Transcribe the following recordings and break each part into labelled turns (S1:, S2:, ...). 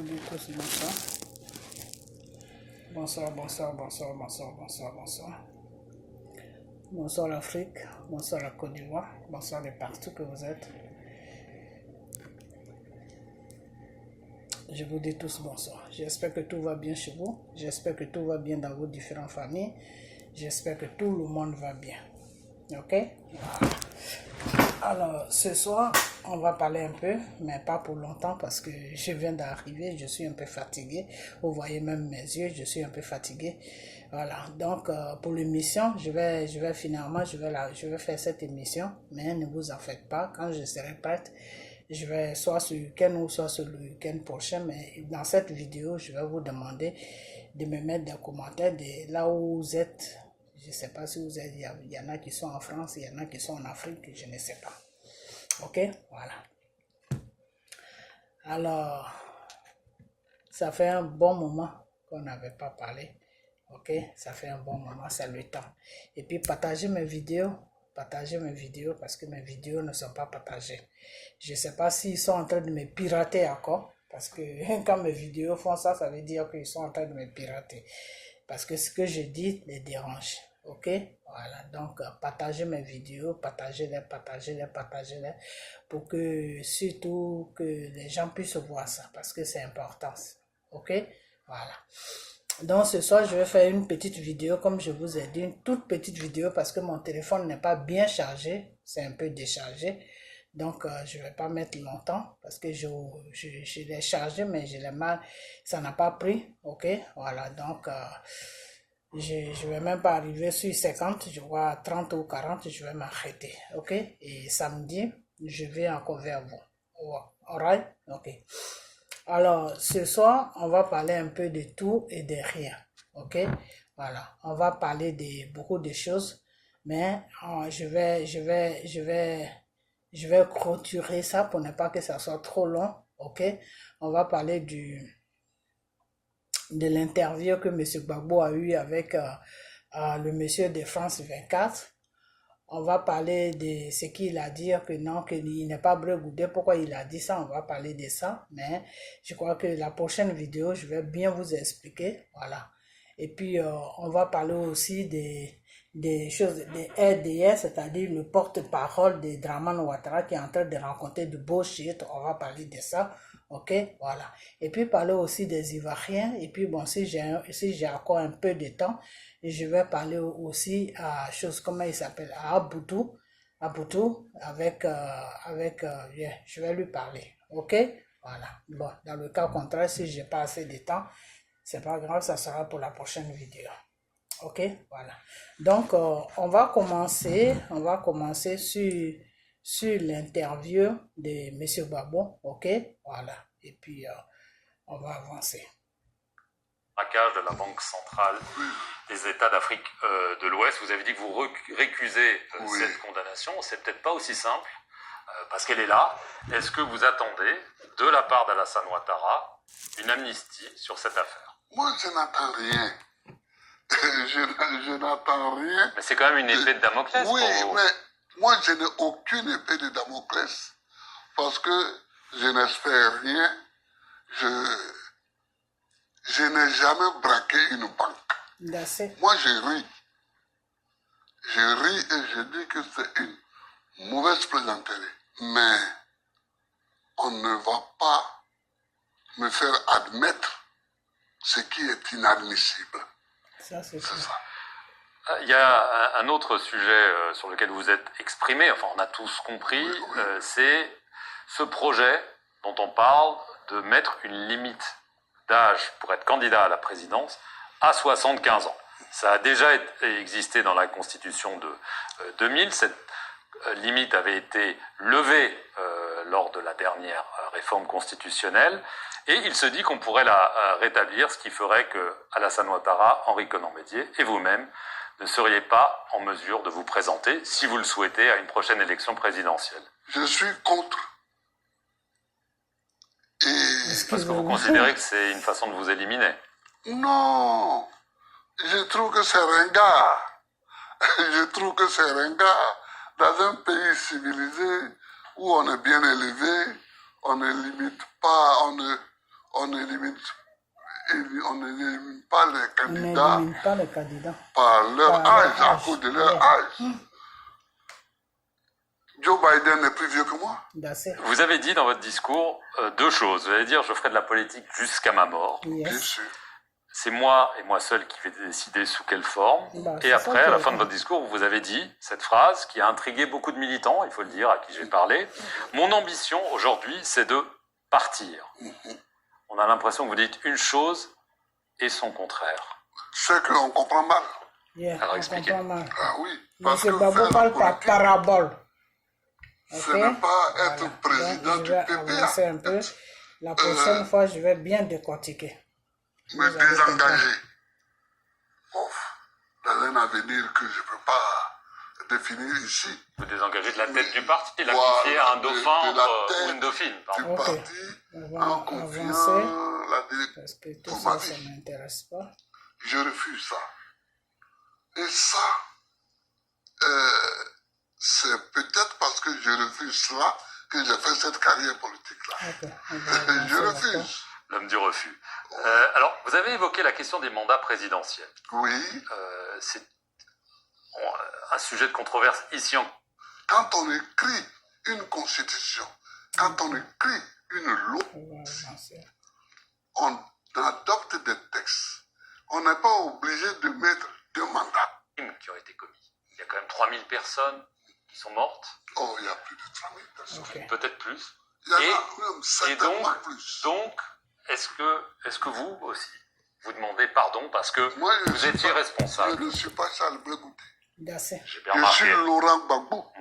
S1: dis tous bonsoir. Bonsoir, bonsoir, bonsoir, bonsoir, bonsoir, bonsoir. Bonsoir l'Afrique, bonsoir la Côte d'Ivoire, bonsoir de partout que vous êtes. Je vous dis tous bonsoir. J'espère que tout va bien chez vous. J'espère que tout va bien dans vos différentes familles. J'espère que tout le monde va bien. Ok? Voilà. Alors, ce soir, on va parler un peu, mais pas pour longtemps parce que je viens d'arriver, je suis un peu fatigué. Vous voyez même mes yeux, je suis un peu fatigué. Voilà, donc pour l'émission, je vais faire cette émission, mais ne vous en faites pas, quand je serai prête, je vais soit ce week-end ou soit sur le week-end prochain, mais dans cette vidéo, je vais vous demander de me mettre des commentaires de là où vous êtes. Je ne sais pas si vous êtes, il y en a qui sont en France, il y en a qui sont en Afrique, je ne sais pas. Ok, voilà. Alors, ça fait un bon moment qu'on n'avait pas parlé. Ok, ça fait un bon moment, c'est le temps. Et puis partagez mes vidéos parce que mes vidéos ne sont pas partagées. Je ne sais pas s'ils sont en train de me pirater encore, parce que quand mes vidéos font ça, ça veut dire qu'ils sont en train de me pirater. Parce que ce que je dis les dérange. Ok, voilà, donc partagez mes vidéos, partagez-les pour que surtout que les gens puissent voir ça, parce que c'est important. Ok, voilà. Donc ce soir je vais faire une petite vidéo, comme je vous ai dit, une toute petite vidéo parce que mon téléphone n'est pas bien chargé, c'est un peu déchargé. Donc je ne vais pas mettre longtemps parce que je l'ai chargé mais je l'ai mal, ça n'a pas pris. Ok, voilà, donc je ne vais même pas arriver sur 50, je vois 30 ou 40, je vais m'arrêter. Ok, et samedi je vais encore vers vous. Alright, ok. Alors, ce soir, on va parler un peu de tout et de rien. Ok? Voilà. On va parler de beaucoup de choses, mais je vais clôturer ça pour ne pas que ça soit trop long. Ok? On va parler de l'interview que M. Gbagbo a eu avec le monsieur de France 24. On va parler de ce qu'il a dit, que non, qu'il n'est pas Bregoudé. Pourquoi il a dit ça, on va parler de ça. Mais je crois que la prochaine vidéo, je vais bien vous expliquer. Voilà. Et puis, on va parler aussi des choses, des RDS, c'est-à-dire le porte-parole de Draman Ouattara qui est en train de rencontrer du bullshit. On va parler de ça. Ok, voilà. Et puis parler aussi des Ivoiriens. Et puis bon, si j'ai encore un peu de temps, je vais parler aussi à chose, comment il s'appelle, à Aboutou, je vais lui parler. Ok, voilà. Bon, dans le cas contraire, si j'ai pas assez de temps, c'est pas grave, ça sera pour la prochaine vidéo. Ok, voilà. Donc on va commencer sur l'interview de M. Gbagbo, ok, voilà, et puis on va avancer.
S2: Braquage de la Banque centrale des États d'Afrique de l'Ouest, vous avez dit que vous récusez cette condamnation, c'est peut-être pas aussi simple, parce qu'elle est là. Est-ce que vous attendez, de la part d'Alassane Ouattara, une amnistie sur cette affaire?
S3: Moi, je n'attends rien. Je n'attends rien.
S2: Mais c'est quand même une épée de Damoclès.
S3: Oui, mais moi, je n'ai aucune épée de Damoclès parce que je n'espère rien. Je n'ai jamais braqué une banque. Moi, je ris. Je ris et je dis que c'est une mauvaise plaisanterie. Mais on ne va pas me faire admettre ce qui est inadmissible.
S1: Ça, c'est ça.
S2: Il y a un autre sujet sur lequel vous êtes exprimé, enfin on a tous compris, c'est ce projet dont on parle de mettre une limite d'âge pour être candidat à la présidence à 75 ans. Ça a déjà existé dans la Constitution de 2000, cette limite avait été levée lors de la dernière réforme constitutionnelle, et il se dit qu'on pourrait la rétablir, ce qui ferait que Alassane Ouattara, Henri Konan-Bédié et vous-même ne seriez pas en mesure de vous présenter, si vous le souhaitez, à une prochaine élection présidentielle.
S3: Je suis contre.
S2: Parce que vous considérez que c'est une façon de vous éliminer?
S3: Non, je trouve que c'est ringard. Je trouve que c'est ringard. Dans un pays civilisé où on est bien élevé, on ne limite pas, on n'élimine pas les candidats,
S1: On n'élimine pas les candidats
S3: par leur âge, à cause de leur âge. Joe Biden est plus vieux que moi.
S2: Vous avez dit dans votre discours deux choses. Vous allez dire, je ferai de la politique jusqu'à ma mort.
S3: Bien sûr.
S2: C'est moi et moi seul qui vais décider sous quelle forme. Et après, à la fin de votre discours, vous avez dit cette phrase qui a intrigué beaucoup de militants, il faut le dire, à qui j'ai parlé. Mon ambition aujourd'hui, c'est de partir. On a l'impression que vous dites une chose et son contraire.
S3: C'est qu'on comprend mal.
S2: Alors expliquez.
S3: Ah oui.
S1: Parce que Gbagbo parle par parabole.
S3: Ce n'est pas être président du PPA.
S1: Un peu. La prochaine fois, je vais bien décortiquer.
S3: Me désengager. Dans un avenir que je ne peux pas définir ici.
S2: Vous désengager de la tête du parti, la confier à un dauphin ou une dauphine.
S3: Du parti, en confiant la direction.
S1: Parce que tout ça, ça ne m'intéresse pas.
S3: Je refuse ça. Et ça, c'est peut-être parce que je refuse cela que j'ai fait cette carrière politique-là. Je refuse.
S2: L'homme du refus. Alors, vous avez évoqué la question des mandats présidentiels.
S3: Oui.
S2: C'est un sujet de controverse ici en...
S3: Quand on écrit une constitution, quand on écrit une loi, on adopte des textes. On n'est pas obligé de mettre deux mandats.
S2: Qui ont été commis. Il y a quand même 3000 personnes qui sont mortes.
S3: Oh, il y a plus de 3000 personnes.
S2: Peut-être plus.
S3: Il y en a même certainement plus.
S2: Donc, est-ce que vous aussi, vous demandez pardon parce que
S3: moi,
S2: vous étiez responsable?
S3: Je ne suis pas Charles Blé Goudé.
S2: Je
S3: suis Laurent Gbagbo,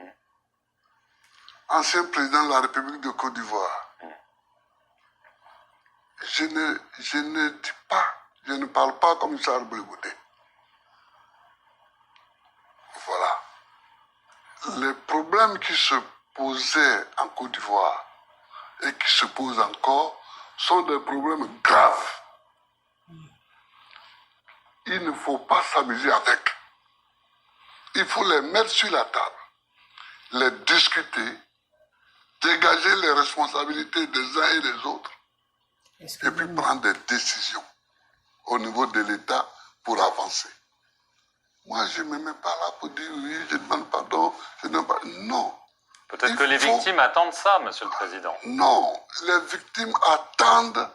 S3: ancien président de la République de Côte d'Ivoire. Je ne dis pas, je ne parle pas comme Charles Blé Goudé. Voilà. Les problèmes qui se posaient en Côte d'Ivoire et qui se posent encore sont des problèmes graves. Il ne faut pas s'amuser avec. Il faut les mettre sur la table, les discuter, dégager les responsabilités des uns et des autres, et puis prendre des décisions au niveau de l'État pour avancer. Moi, je ne me mets pas là pour dire oui, je demande pardon, je ne demande pas. Non.
S2: Peut-être que les victimes attendent ça, Monsieur le Président.
S3: Non, les victimes attendent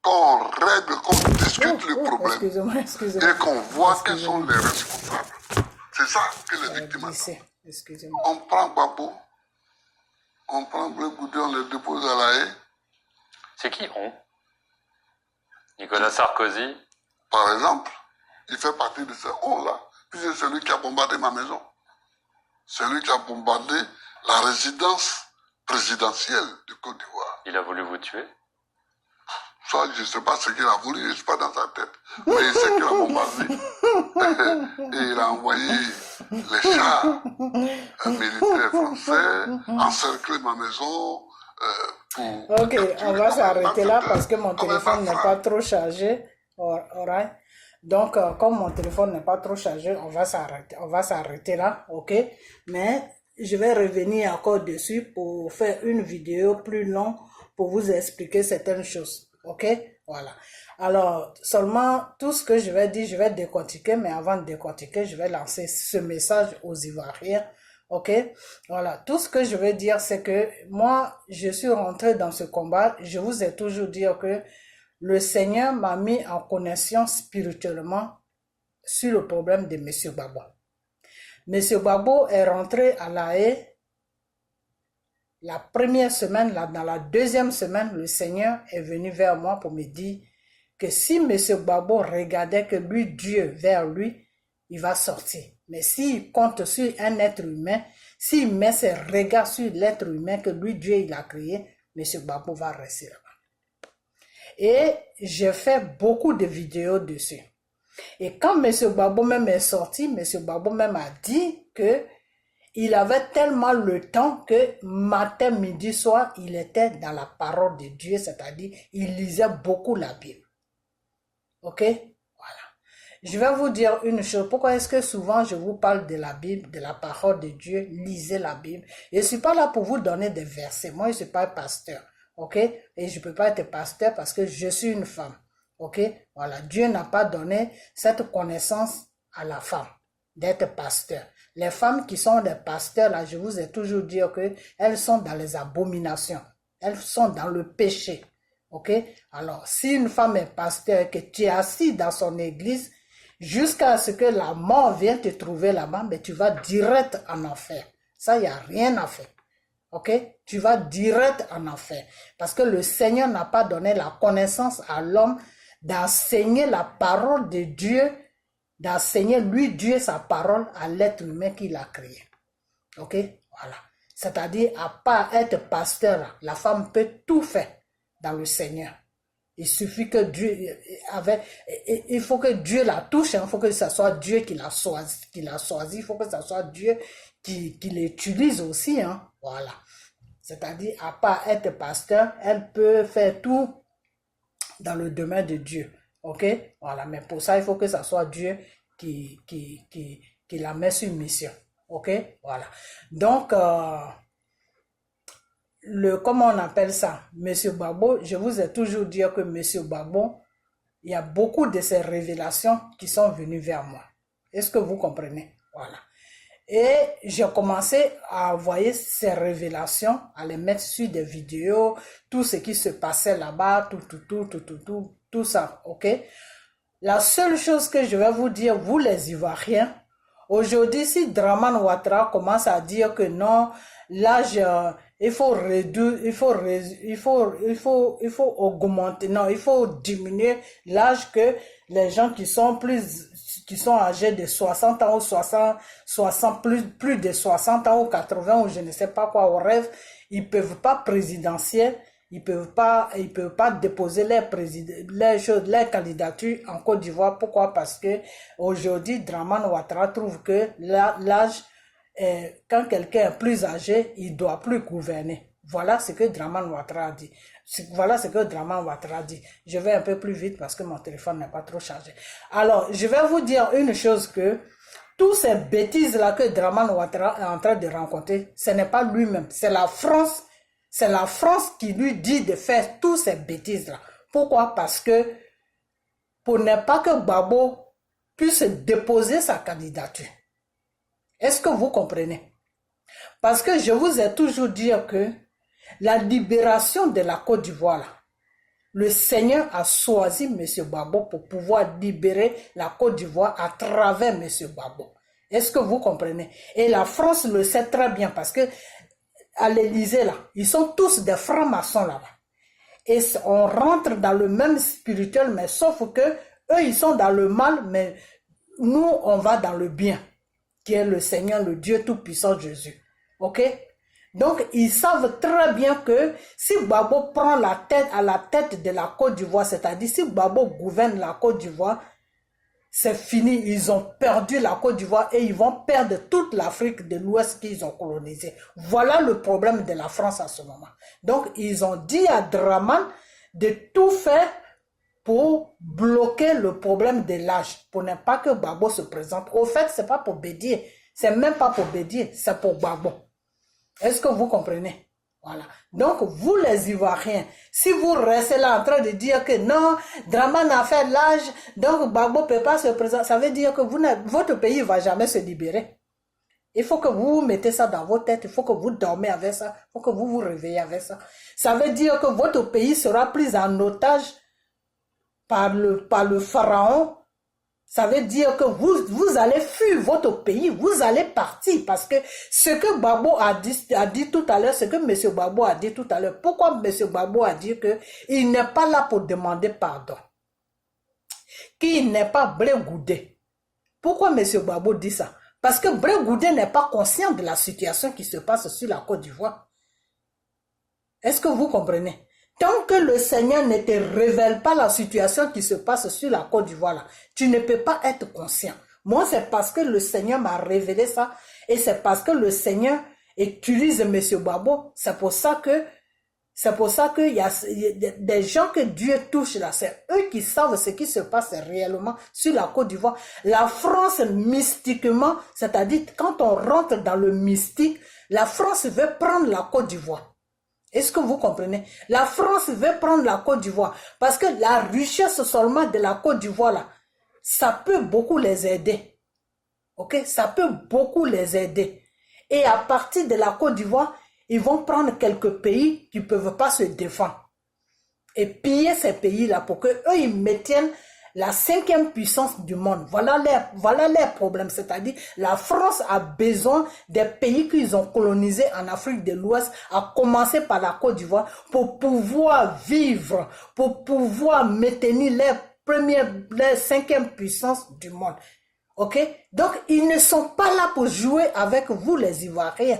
S3: qu'on règle, qu'on discute le problème et qu'on voit quels sont les responsables. C'est ça que les victimes attendent. On prend Gbagbo, on prend Blé Goudé, on les dépose à la haie.
S2: C'est qui on? Nicolas Sarkozy?
S3: Par exemple, il fait partie de ce on-là. Puis c'est celui qui a bombardé ma maison. Celui qui a bombardé la résidence présidentielle de Côte d'Ivoire.
S2: Il a voulu vous tuer?
S3: Ça, je ne sais pas ce qu'il a voulu, je ne suis pas dans sa tête. Mais il sait qu'il a bombardé. Et il a envoyé les chars militaires français encercler ma maison pour...
S1: Ok, on va s'arrêter là parce que mon téléphone n'est pas trop chargé. Alright. Donc, comme mon téléphone n'est pas trop chargé, on va s'arrêter là, ok? Mais je vais revenir encore dessus pour faire une vidéo plus longue pour vous expliquer certaines choses, ok? Voilà. Alors, seulement tout ce que je vais dire, je vais décortiquer, mais avant de décortiquer, je vais lancer ce message aux Ivoiriens, ok? Voilà. Tout ce que je veux dire, c'est que moi, je suis rentré dans ce combat. Je vous ai toujours dit que le Seigneur m'a mis en connexion spirituellement sur le problème de M. Gbagbo. M. Gbagbo est rentré à La Haye la première semaine. Dans la deuxième semaine, le Seigneur est venu vers moi pour me dire que si M. Gbagbo regardait que lui, Dieu, vers lui, il va sortir. Mais s'il compte sur un être humain, s'il met ses regards sur l'être humain que lui, Dieu, il a créé, M. Gbagbo va rester là. Et j'ai fait beaucoup de vidéos dessus. Et quand M. Gbagbo même est sorti, M. Gbagbo même a dit que il avait tellement le temps que matin, midi, soir, il était dans la parole de Dieu, c'est-à-dire il lisait beaucoup la Bible. Ok? Voilà. Je vais vous dire une chose. Pourquoi est-ce que souvent je vous parle de la Bible, de la parole de Dieu? Lisez la Bible. Je ne suis pas là pour vous donner des versets. Moi, je ne suis pas pasteur. ok? Et je ne peux pas être pasteur parce que je suis une femme, ok? Voilà, Dieu n'a pas donné cette connaissance à la femme d'être pasteur. Les femmes qui sont des pasteurs, là, je vous ai toujours dit que elles sont dans les abominations. Elles sont dans le péché. Ok? Alors, si une femme est pasteur, que tu es assis dans son église, jusqu'à ce que la mort vienne te trouver là-bas, mais tu vas direct en enfer. Ça, il n'y a rien à faire. Ok? Tu vas direct en enfer. Parce que le Seigneur n'a pas donné la connaissance à l'homme d'enseigner la parole de Dieu, d'enseigner lui, Dieu, sa parole à l'être humain qu'il a créé. Ok? Voilà. C'est-à-dire, à part être pasteur, la femme peut tout faire dans le Seigneur. Il suffit que Dieu, il faut que Dieu la touche, il faut que ce soit Dieu qui l'a choisi, il faut que ce soit Dieu qui l'utilise aussi, hein. Voilà. C'est-à-dire, à part être pasteur, elle peut faire tout dans le domaine de Dieu. Ok? Voilà. Mais pour ça, il faut que ce soit Dieu qui la met sur mission. Ok? Voilà. Donc, comment on appelle ça? Monsieur Gbagbo, je vous ai toujours dit que Monsieur Gbagbo, il y a beaucoup de ces révélations qui sont venues vers moi. Est-ce que vous comprenez? Voilà. Et j'ai commencé à envoyer ces révélations, à les mettre sur des vidéos, tout ce qui se passait là-bas, tout ça, ok? La seule chose que je vais vous dire, vous les Ivoiriens, aujourd'hui, si Dramane Ouattara commence à dire que non, l'âge, il faut réduire, il faut augmenter, non, il faut diminuer l'âge que les gens qui sont âgés de 60 ans ou plus de 60 ans ou 80 ou je ne sais pas quoi au rêve, ils peuvent pas présidentiels, ils peuvent pas déposer les candidatures en Côte d'Ivoire. Pourquoi? Parce que aujourd'hui, Dramane Ouattara trouve que l'âge, quand quelqu'un est plus âgé, il doit plus gouverner. Voilà ce que Dramane Ouattara a dit. Voilà ce que Dramane Ouattara a dit. Je vais un peu plus vite parce que mon téléphone n'est pas trop chargé. Alors, je vais vous dire une chose que toutes ces bêtises-là que Dramane Ouattara est en train de rencontrer, ce n'est pas lui-même, c'est la France. C'est la France qui lui dit de faire toutes ces bêtises-là. Pourquoi? Parce que pour ne pas que Gbagbo puisse déposer sa candidature. Est-ce que vous comprenez? Parce que je vous ai toujours dit que la libération de la Côte d'Ivoire, le Seigneur a choisi M. Gbagbo pour pouvoir libérer la Côte d'Ivoire à travers M. Gbagbo. Est-ce que vous comprenez? Et la France le sait très bien parce que à l'Élysée, là, ils sont tous des francs-maçons là-bas. Et on rentre dans le même spirituel, mais sauf que eux, ils sont dans le mal, mais nous, on va dans le bien, qui est le Seigneur, le Dieu Tout-Puissant Jésus. Ok? Donc, ils savent très bien que si Gbagbo prend à la tête de la Côte d'Ivoire, c'est-à-dire si Gbagbo gouverne la Côte d'Ivoire, c'est fini, ils ont perdu la Côte d'Ivoire et ils vont perdre toute l'Afrique de l'Ouest qu'ils ont colonisée. Voilà le problème de la France à ce moment. Donc, ils ont dit à Dramane de tout faire pour bloquer le problème de l'âge, pour ne pas que Gbagbo se présente. Au fait, c'est pas pour Bédier, c'est même pas pour Bédier, c'est pour Gbagbo. Est-ce que vous comprenez? Voilà. Donc, vous les Ivoiriens, si vous restez là en train de dire que non, Dramane a fait l'âge, donc Gbagbo ne peut pas se présenter, ça veut dire que votre pays ne va jamais se libérer. Il faut que vous mettez ça dans vos têtes, il faut que vous dormez avec ça, il faut que vous vous réveillez avec ça. Ça veut dire que votre pays sera pris en otage par le pharaon. Ça veut dire que vous allez fuir votre pays, vous allez partir parce que ce que Gbagbo a dit tout à l'heure, ce que M. Gbagbo a dit tout à l'heure, pourquoi M. Gbagbo a dit qu'il n'est pas là pour demander pardon, qu'il n'est pas Blé Goudé. Pourquoi M. Gbagbo dit ça? Parce que Blé Goudé n'est pas conscient de la situation qui se passe sur la Côte d'Ivoire. Est-ce que vous comprenez? Tant que le Seigneur ne te révèle pas la situation qui se passe sur la Côte d'Ivoire, tu ne peux pas être conscient. Moi, c'est parce que le Seigneur m'a révélé ça et c'est parce que le Seigneur utilise M. Gbagbo. C'est pour ça qu'il y a des gens que Dieu touche là. C'est eux qui savent ce qui se passe réellement sur la Côte d'Ivoire. La France, mystiquement, c'est-à-dire quand on rentre dans le mystique, la France veut prendre la Côte d'Ivoire. Est-ce que vous comprenez? La France veut prendre la Côte d'Ivoire parce que la richesse seulement de la Côte d'Ivoire, là, ça peut beaucoup les aider. Ok? Ça peut beaucoup les aider. Et à partir de la Côte d'Ivoire, ils vont prendre quelques pays qui ne peuvent pas se défendre. Et piller ces pays-là pour qu'eux, ils maintiennent la 5e puissance du monde. Voilà les problèmes. C'est-à-dire, la France a besoin des pays qu'ils ont colonisés en Afrique de l'Ouest, à commencer par la Côte d'Ivoire, pour pouvoir vivre, pour pouvoir maintenir les 5e puissance du monde. Ok? Donc, ils ne sont pas là pour jouer avec vous, les Ivoiriens.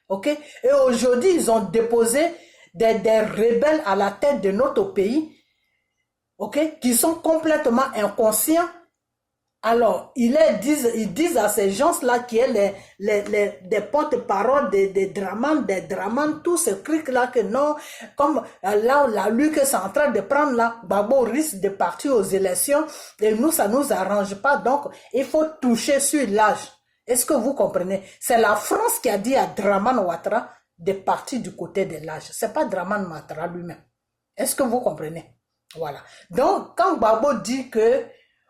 S1: Ok? Et aujourd'hui, ils ont déposé des rebelles à la tête de notre pays. Ok, qui sont complètement inconscients. Alors, ils disent à ces gens-là qui est des porte-paroles des Dramane, tous ces trucs-là que non, comme là, la lutte c'est en train de prendre là, Gbagbo risque de partir aux élections et nous, ça nous arrange pas. Donc, il faut toucher sur l'âge. Est-ce que vous comprenez? C'est la France qui a dit à Dramane Ouattara de partir du côté de l'âge. C'est pas Dramane Ouattara lui-même. Est-ce que vous comprenez? Voilà. Donc, quand Gbagbo dit que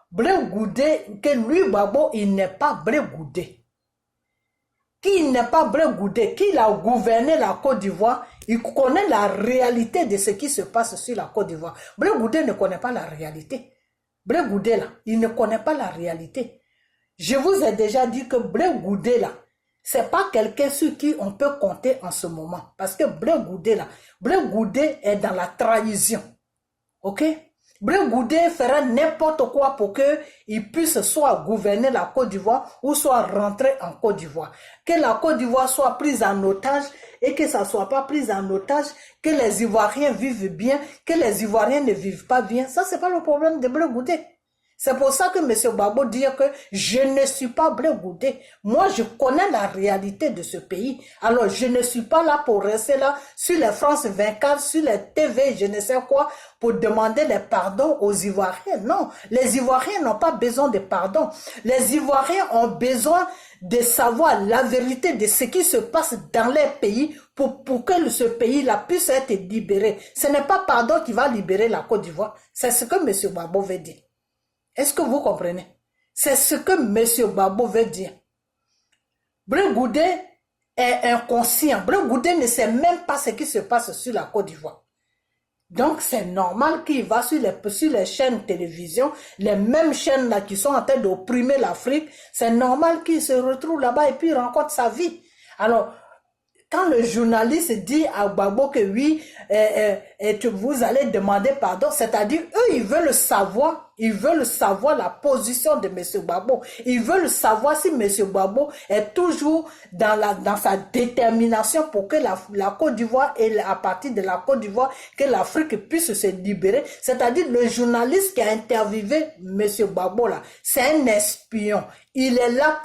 S1: Blé Goudé, que lui, Gbagbo, il n'est pas Blé Goudé. Qu'il n'est pas Blé Goudé, qu'il a gouverné la Côte d'Ivoire, il connaît la réalité de ce qui se passe sur la Côte d'Ivoire. Blé Goudé ne connaît pas la réalité. Blé Goudé, là, il ne connaît pas la réalité. Je vous ai déjà dit que Blé Goudé, là, c'est pas quelqu'un sur qui on peut compter en ce moment. Parce que Blé Goudé, là, Blé Goudé est dans la trahison. Ok? Blé Goudé fera n'importe quoi pour qu'il puisse soit gouverner la Côte d'Ivoire ou soit rentrer en Côte d'Ivoire. Que la Côte d'Ivoire soit prise en otage et que ça ne soit pas prise en otage, que les Ivoiriens vivent bien, que les Ivoiriens ne vivent pas bien. Ça, c'est pas le problème de Blé Goudé. C'est pour ça que M. Gbagbo dit que je ne suis pas Blé Goudé. Moi, je connais la réalité de ce pays. Alors, je ne suis pas là pour rester là sur les France 24, sur les TV, je ne sais quoi, pour demander les pardons aux Ivoiriens. Non, les Ivoiriens n'ont pas besoin de pardon. Les Ivoiriens ont besoin de savoir la vérité de ce qui se passe dans les pays pour que ce pays-là puisse être libéré. Ce n'est pas pardon qui va libérer la Côte d'Ivoire. C'est ce que M. Gbagbo veut dire. Est-ce que vous comprenez? C'est ce que M. Gbagbo veut dire. Blé Goudé est inconscient. Blé Goudé ne sait même pas ce qui se passe sur la Côte d'Ivoire. Donc, c'est normal qu'il va sur les chaînes télévision, les mêmes chaînes là qui sont en train d'opprimer l'Afrique. C'est normal qu'il se retrouve là-bas et puis rencontre sa vie. Alors, quand le journaliste dit à Gbagbo que oui, vous allez demander pardon, c'est-à-dire eux, ils veulent savoir la position de M. Gbagbo. Ils veulent savoir si M. Gbagbo est toujours dans sa détermination pour que la Côte d'Ivoire et à partir de la Côte d'Ivoire, que l'Afrique puisse se libérer. C'est-à-dire le journaliste qui a interviewé M. Gbagbo là, c'est un espion. Il est là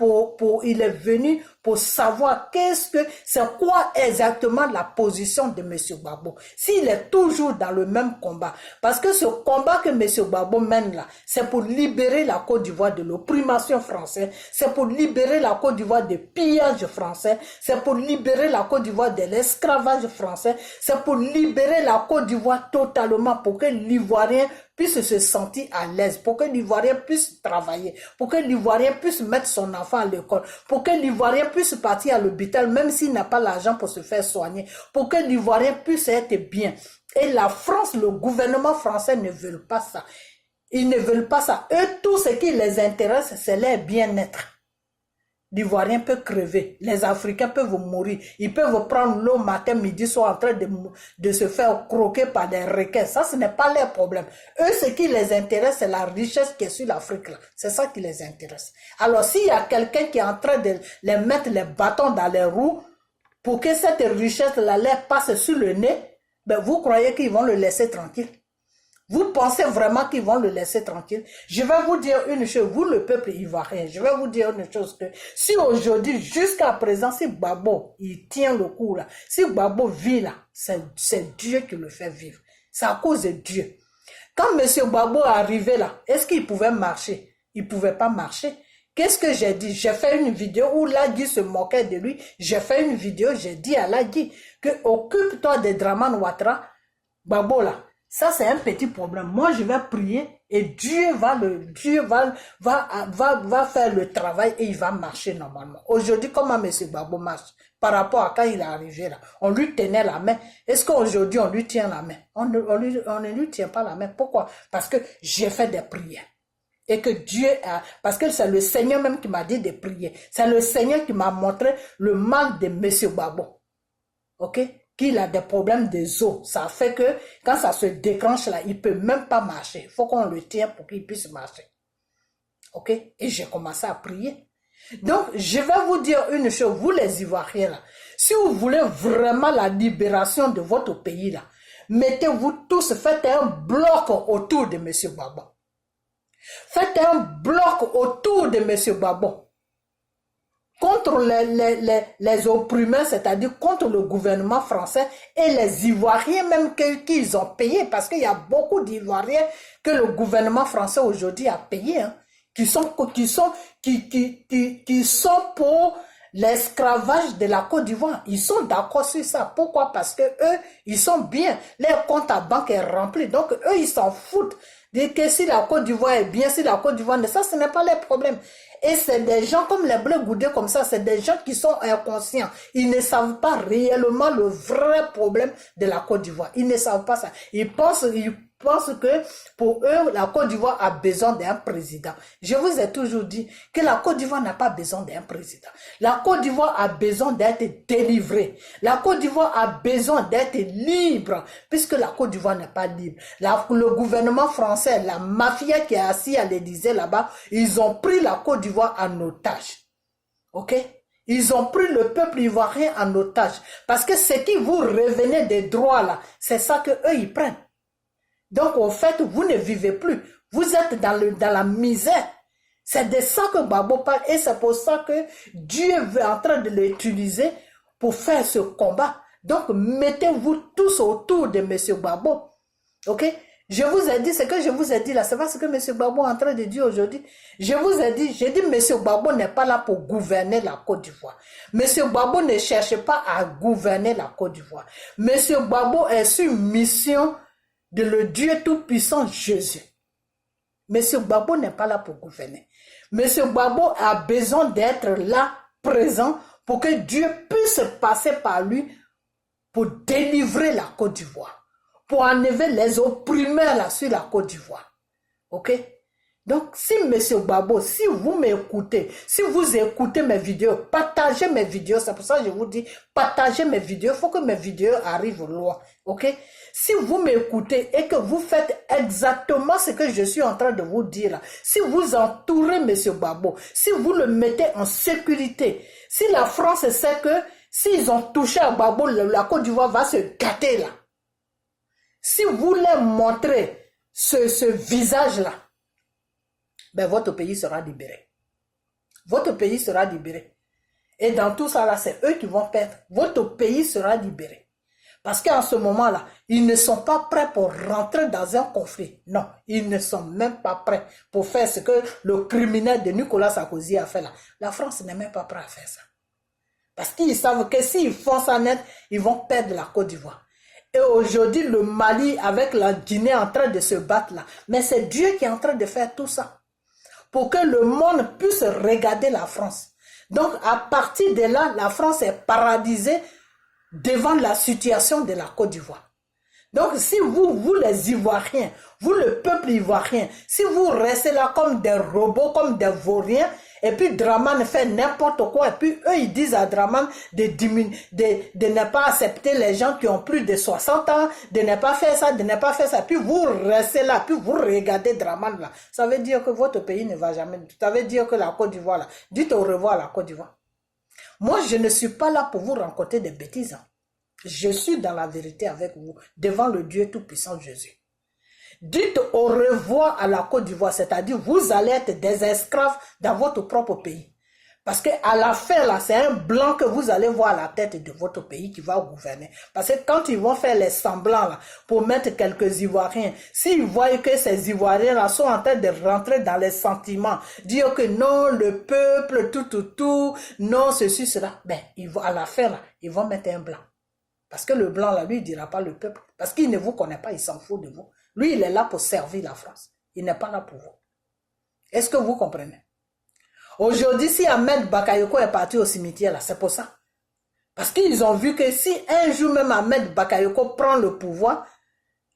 S1: il est venu pour savoir c'est quoi exactement la position de M. Gbagbo. S'il est toujours dans le même combat. Parce que ce combat que M. Gbagbo mène là, c'est pour libérer la Côte d'Ivoire de l'opprimation française. C'est pour libérer la Côte d'Ivoire des pillages français. C'est pour libérer la Côte d'Ivoire de l'esclavage français. C'est pour libérer la Côte d'Ivoire totalement pour que l'Ivoirien puisse se sentir à l'aise, pour que l'Ivoirien puisse travailler, pour que l'Ivoirien puisse mettre son enfant à l'école, pour que l'Ivoirien puisse partir à l'hôpital même s'il n'a pas l'argent pour se faire soigner, pour que l'Ivoirien puisse être bien. Et la France, le gouvernement français ne veut pas ça. Ils ne veulent pas ça. Eux, tout ce qui les intéresse, c'est leur bien-être. L'Ivoirien peut crever, les Africains peuvent mourir, ils peuvent prendre l'eau matin, midi, soir en train de se faire croquer par des requins. Ça, ce n'est pas leur problème. Eux, ce qui les intéresse, c'est la richesse qui est sur l'Afrique. C'est ça qui les intéresse. Alors, s'il y a quelqu'un qui est en train de les mettre les bâtons dans les roues pour que cette richesse-là leur passe sur le nez, ben, vous croyez qu'ils vont le laisser tranquille? Vous pensez vraiment qu'ils vont le laisser tranquille? Je vais vous dire une chose, vous le peuple ivoirien, je vais vous dire une chose que si aujourd'hui, jusqu'à présent, si Gbagbo, il tient le coup là, si Gbagbo vit là, c'est Dieu qui le fait vivre. C'est à cause de Dieu. Quand M. Gbagbo est arrivé là, est-ce qu'il pouvait marcher? Il ne pouvait pas marcher. Qu'est-ce que j'ai dit? J'ai fait une vidéo où Lagui se moquait de lui. J'ai fait une vidéo, j'ai dit à Lagui que occupe-toi de Dramane Ouattara, Gbagbo là. Ça, c'est un petit problème. Moi, je vais prier et Dieu va faire le travail et il va marcher normalement. Aujourd'hui, comment M. Gbagbo marche? Par rapport à quand il est arrivé là, on lui tenait la main. Est-ce qu'aujourd'hui, on lui tient la main? On ne lui tient pas la main. Pourquoi? Parce que j'ai fait des prières. Et que Dieu a... Parce que c'est le Seigneur même qui m'a dit de prier. C'est le Seigneur qui m'a montré le mal de M. Gbagbo. Ok? Qu'il a des problèmes des os. Ça fait que quand ça se déclenche là, il ne peut même pas marcher. Il faut qu'on le tienne pour qu'il puisse marcher. Ok? Et j'ai commencé à prier. Donc, je vais vous dire une chose, vous les Ivoiriens là, si vous voulez vraiment la libération de votre pays là, mettez-vous tous, faites un bloc autour de M. Gbagbo. Faites un bloc autour de M. Gbagbo. Contre les opprimés, c'est-à-dire contre le gouvernement français et les Ivoiriens même qu'ils ont payé, parce qu'il y a beaucoup d'Ivoiriens que le gouvernement français aujourd'hui a payé, hein, qui sont pour l'esclavage de la Côte d'Ivoire. Ils sont d'accord sur ça. Pourquoi? Parce que eux, ils sont bien. Leur compte à banque est rempli. Donc, eux, ils s'en foutent. Dire que si la Côte d'Ivoire est bien, si la Côte d'Ivoire, ça, ce n'est pas leur problème. Et c'est des gens comme les Bleus Goudés comme ça, c'est des gens qui sont inconscients. Ils ne savent pas réellement le vrai problème de la Côte d'Ivoire. Ils ne savent pas ça. Ils pensent que pour eux, la Côte d'Ivoire a besoin d'un président. Je vous ai toujours dit que la Côte d'Ivoire n'a pas besoin d'un président. La Côte d'Ivoire a besoin d'être délivrée. La Côte d'Ivoire a besoin d'être libre, puisque la Côte d'Ivoire n'est pas libre. Le gouvernement français, la mafia qui est assise à l'Élysée là-bas, ils ont pris la Côte d'Ivoire en otage. Ok? Ils ont pris le peuple ivoirien en otage. Parce que ce qui vous revenait des droits là, c'est ça que eux ils prennent. Donc, au fait, vous ne vivez plus. Vous êtes dans la misère. C'est de ça que Gbagbo parle. Et c'est pour ça que Dieu est en train de l'utiliser pour faire ce combat. Donc, mettez-vous tous autour de M. Gbagbo. Ok? Je vous ai dit, ce que je vous ai dit là, c'est pas ce que M. Gbagbo est en train de dire aujourd'hui. Je vous ai dit, j'ai dit, M. Gbagbo n'est pas là pour gouverner la Côte d'Ivoire. M. Gbagbo ne cherche pas à gouverner la Côte d'Ivoire. M. Gbagbo est sur mission de le Dieu tout-puissant Jésus. M. Gbagbo n'est pas là pour gouverner. M. Gbagbo a besoin d'être là, présent, pour que Dieu puisse passer par lui pour délivrer la Côte d'Ivoire, pour enlever les opprimés là sur la Côte d'Ivoire. Ok? Donc, si M. Gbagbo, si vous m'écoutez, si vous écoutez mes vidéos, partagez mes vidéos, c'est pour ça que je vous dis, partagez mes vidéos, il faut que mes vidéos arrivent loin, ok? Si vous m'écoutez et que vous faites exactement ce que je suis en train de vous dire là, si vous entourez M. Gbagbo, si vous le mettez en sécurité, si la France sait que s'ils ont touché à Gbagbo, la Côte d'Ivoire va se gâter là. Si vous leur montrez ce visage-là, ben votre pays sera libéré. Votre pays sera libéré. Et dans tout ça là, c'est eux qui vont perdre. Votre pays sera libéré. Parce qu'en ce moment-là, ils ne sont pas prêts pour rentrer dans un conflit. Non, ils ne sont même pas prêts pour faire ce que le criminel de Nicolas Sarkozy a fait là. La France n'est même pas prête à faire ça. Parce qu'ils savent que s'ils font ça net, ils vont perdre la Côte d'Ivoire. Et aujourd'hui, le Mali avec la Guinée en train de se battre là. Mais c'est Dieu qui est en train de faire tout ça. Pour que le monde puisse regarder la France. Donc, à partir de là, la France est paralysée devant la situation de la Côte d'Ivoire. Donc, si vous les Ivoiriens, vous le peuple ivoirien, si vous restez là comme des robots, comme des vauriens, et puis Dramane fait n'importe quoi, et puis eux, ils disent à Dramane de ne pas accepter les gens qui ont plus de 60 ans, de ne pas faire ça, de ne pas faire ça, puis vous restez là, puis vous regardez Dramane là. Ça veut dire que votre pays ne va jamais, ça veut dire que la Côte d'Ivoire là, dites au revoir à la Côte d'Ivoire. Moi, je ne suis pas là pour vous raconter des bêtises. Je suis dans la vérité avec vous, devant le Dieu tout-puissant Jésus. Dites au revoir à la Côte d'Ivoire, c'est-à-dire vous allez être des esclaves dans votre propre pays. Parce qu'à la fin, là, c'est un blanc que vous allez voir à la tête de votre pays qui va gouverner. Parce que quand ils vont faire les semblants, là, pour mettre quelques Ivoiriens, s'ils voient que ces Ivoiriens, là, sont en train de rentrer dans les sentiments, dire que non, le peuple, tout, non, ceci, cela, ben, à la fin, là, ils vont mettre un blanc. Parce que le blanc, là, lui, il ne dira pas le peuple. Parce qu'il ne vous connaît pas, il s'en fout de vous. Lui, il est là pour servir la France. Il n'est pas là pour vous. Est-ce que vous comprenez? Aujourd'hui, si Ahmed Bakayoko est parti au cimetière, là, c'est pour ça. Parce qu'ils ont vu que si un jour même Ahmed Bakayoko prend le pouvoir,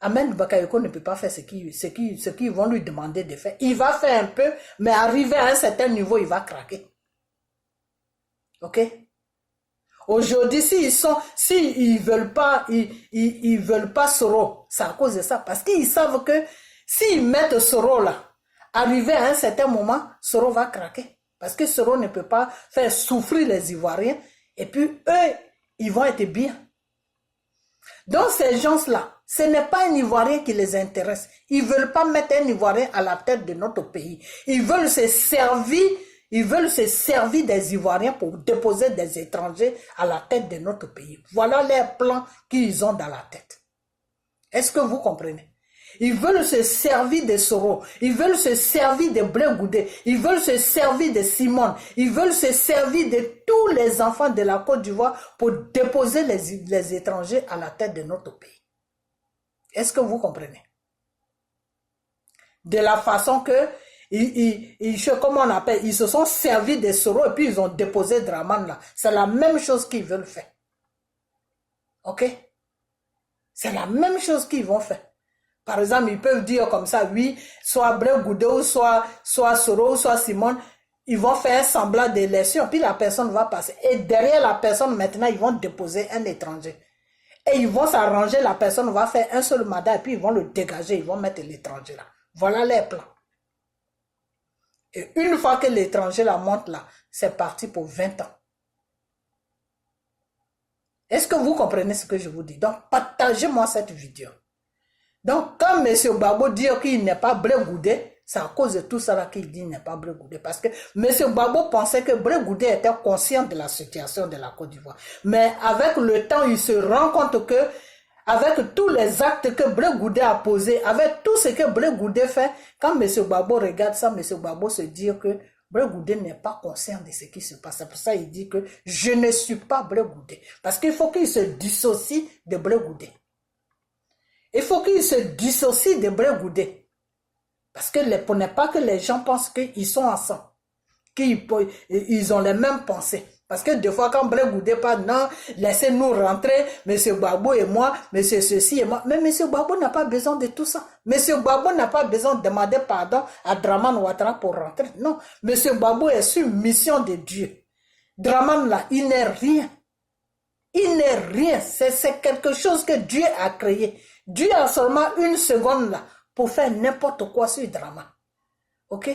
S1: Ahmed Bakayoko ne peut pas faire ce qu'ils vont lui demander de faire. Il va faire un peu, mais arrivé à un certain niveau, il va craquer. Ok? Aujourd'hui, s'ils veulent pas, ils veulent pas Soro, c'est à cause de ça. Parce qu'ils savent que s'ils mettent Soro là, arrivé à un certain moment, Soro va craquer. Parce que Soro ne peut pas faire souffrir les Ivoiriens. Et puis, eux, ils vont être bien. Donc, ces gens-là, ce n'est pas un Ivoirien qui les intéresse. Ils ne veulent pas mettre un Ivoirien à la tête de notre pays. Ils veulent se servir des Ivoiriens pour déposer des étrangers à la tête de notre pays. Voilà les plans qu'ils ont dans la tête. Est-ce que vous comprenez? Ils veulent se servir de Soro, ils veulent se servir de Blé Goudé, ils veulent se servir de Simone, ils veulent se servir de tous les enfants de la Côte d'Ivoire pour déposer les étrangers à la tête de notre pays. Est-ce que vous comprenez? De la façon que, comment on appelle, ils se sont servis de Soro et puis ils ont déposé Dramane là. C'est la même chose qu'ils veulent faire. Ok? C'est la même chose qu'ils vont faire. Par exemple, ils peuvent dire comme ça, oui, soit Blé Goudé, ou soit Soro, ou soit Simone, ils vont faire un semblant d'élection, puis la personne va passer. Et derrière la personne, maintenant, ils vont déposer un étranger. Et ils vont s'arranger, la personne va faire un seul mandat, et puis ils vont le dégager, ils vont mettre l'étranger là. Voilà les plans. Et une fois que l'étranger la monte là, c'est parti pour 20 ans. Est-ce que vous comprenez ce que je vous dis? Donc, partagez-moi cette vidéo. Donc, quand M. Gbagbo dit qu'il n'est pas Blé Goudé, c'est à cause de tout ça qu'il dit qu'il n'est pas Blé Goudé. Parce que M. Gbagbo pensait que Blé Goudé était conscient de la situation de la Côte d'Ivoire. Mais avec le temps, il se rend compte que, avec tous les actes que Blé Goudé a posés, avec tout ce que Blé Goudé fait, quand M. Gbagbo regarde ça, M. Gbagbo se dit que Blé Goudé n'est pas conscient de ce qui se passe. C'est pour ça qu'il dit que je ne suis pas Blé Goudé. Parce qu'il faut qu'il se dissocie de Blé Goudé. Il faut qu'ils se dissocient de Blé Goudé. Parce que pour ne pas que les gens pensent qu'ils sont ensemble. Qu'ils ont les mêmes pensées. Parce que des fois, quand Blé Goudé parle, non, laissez-nous rentrer, M. Gbagbo et moi, M. ceci et moi. Mais M. Gbagbo n'a pas besoin de tout ça. M. Gbagbo n'a pas besoin de demander pardon à Dramane Ouattara pour rentrer. Non, M. Gbagbo est sur mission de Dieu. Dramane là, il n'est rien. Il n'est rien. C'est quelque chose que Dieu a créé. Dieu a seulement une seconde là pour faire n'importe quoi sur Dramane. Ok?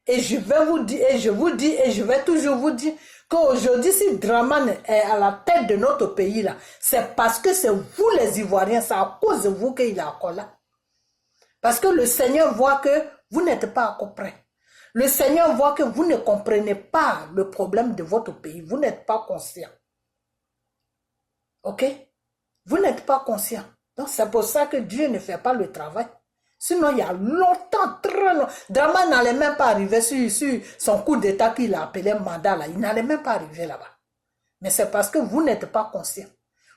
S1: Et je vais vous dire, et je vous dis, et je vais toujours vous dire qu'aujourd'hui, si Dramane est à la tête de notre pays là, c'est parce que c'est vous les Ivoiriens, c'est à cause de vous qu'il est encore là. Parce que le Seigneur voit que vous n'êtes pas encore prêts. Le Seigneur voit que vous ne comprenez pas le problème de votre pays. Vous n'êtes pas conscient. Ok? Vous n'êtes pas conscient. Donc c'est pour ça que Dieu ne fait pas le travail. Sinon il y a longtemps, très longtemps, Dramane n'allait même pas arriver sur son coup d'état qu'il a appelé mandat là. Il n'allait même pas arriver là-bas. Mais c'est parce que vous n'êtes pas conscient.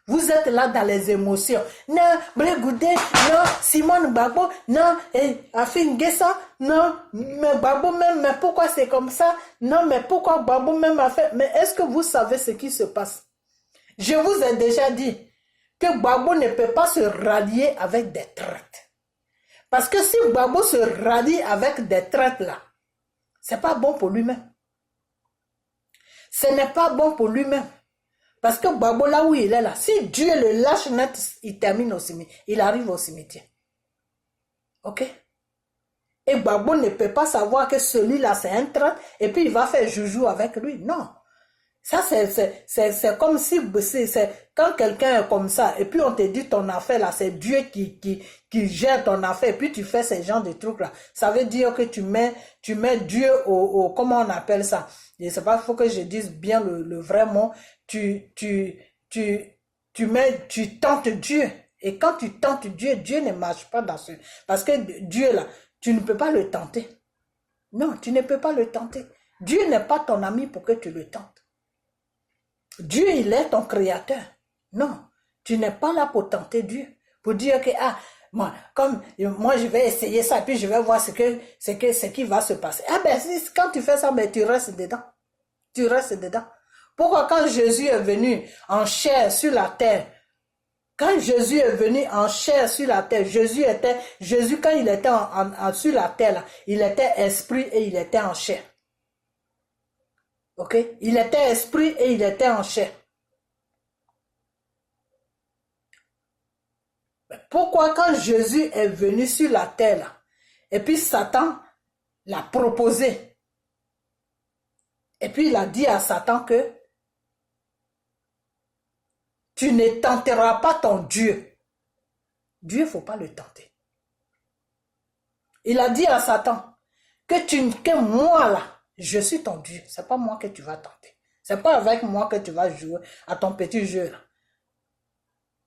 S1: Vous êtes là dans les émotions. Non, Blé Goudé, non, Simone Gbagbo, non, Afin Guessa, non, mais Gbagbo même, mais pourquoi c'est comme ça? Non, mais pourquoi Gbagbo même a fait? Mais est-ce que vous savez ce qui se passe? Je vous ai déjà dit que Gbagbo ne peut pas se rallier avec des traites. Parce que si Gbagbo se rallie avec des traites là, c'est pas bon pour lui-même. Ce n'est pas bon pour lui-même. Parce que Gbagbo là où il est là, si Dieu le lâche net, il termine au cimetière. Il arrive au cimetière. Ok? Et Gbagbo ne peut pas savoir que celui-là c'est un traite et puis il va faire joujou avec lui. Non. Ça, c'est comme si, quand quelqu'un est comme ça, et puis on te dit ton affaire là, c'est Dieu qui gère ton affaire, et puis tu fais ces genres de trucs là. Ça veut dire que tu mets Dieu comment on appelle ça? je ne sais pas, il faut que je dise bien le vrai mot, tu tentes Dieu. Et quand tu tentes Dieu, Dieu ne marche pas dans ce... Parce que Dieu, là, tu ne peux pas le tenter. Non, tu ne peux pas le tenter. Dieu n'est pas ton ami pour que tu le tentes. Dieu, il est ton créateur. Non, tu n'es pas là pour tenter Dieu. Pour dire que, moi, je vais essayer ça, puis je vais voir ce qui va se passer. Quand tu fais ça, tu restes dedans. Tu restes dedans. Pourquoi quand Jésus est venu en chair sur la terre, quand Jésus est venu en chair sur la terre, Jésus quand il était sur la terre, là, il était esprit et il était en chair. Ok? Il était esprit et il était en chair. Pourquoi quand Jésus est venu sur la terre, là, et puis Satan l'a proposé, et puis il a dit à Satan que tu ne tenteras pas ton Dieu. Dieu, il ne faut pas le tenter. Il a dit à Satan que moi là, je suis ton Dieu. Ce n'est pas moi que tu vas tenter. Ce n'est pas avec moi que tu vas jouer à ton petit jeu là.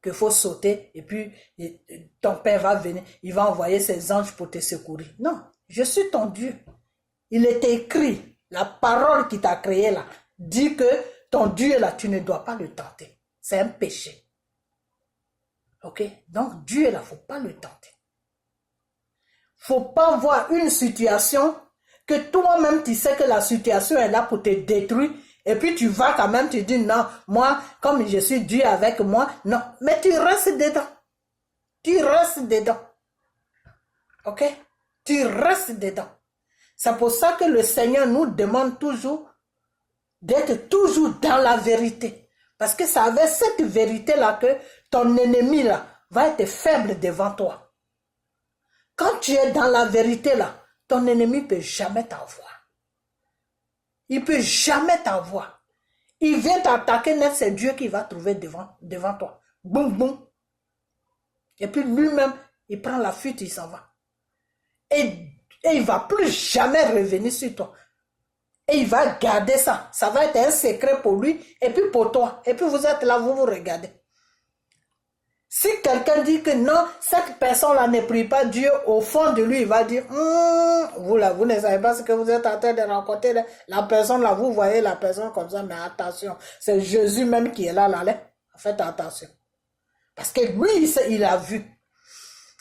S1: Qu'il faut sauter et puis ton père va venir, il va envoyer ses anges pour te secourir. Non, je suis ton Dieu. Il est écrit, la parole qui t'a créé là, dit que ton Dieu là, tu ne dois pas le tenter. C'est un péché. Ok? Donc Dieu là, il ne faut pas le tenter. Il ne faut pas voir une situation que toi-même tu sais que la situation est là pour te détruire. Et puis tu vas quand même, tu dis non, moi, comme je suis Dieu avec moi, non. Mais tu restes dedans. Tu restes dedans. Ok? Tu restes dedans. C'est pour ça que le Seigneur nous demande toujours d'être toujours dans la vérité. Parce que c'est avec cette vérité-là que ton ennemi là va être faible devant toi. Quand tu es dans la vérité-là, ton ennemi ne peut jamais t'avoir. Il ne peut jamais t'avoir. Il vient t'attaquer, c'est Dieu qui va trouver devant toi. Boum, boum. Et puis lui-même, il prend la fuite, il s'en va. Et il ne va plus jamais revenir sur toi. Et il va garder ça. Ça va être un secret pour lui et puis pour toi. Et puis vous êtes là, vous regardez. Si quelqu'un dit que non, cette personne-là ne prie pas Dieu, au fond de lui, il va dire, vous là, vous ne savez pas ce que vous êtes en train de rencontrer. La personne là, vous voyez la personne comme ça, mais attention, c'est Jésus même qui est là, faites attention. Parce que lui, il a vu.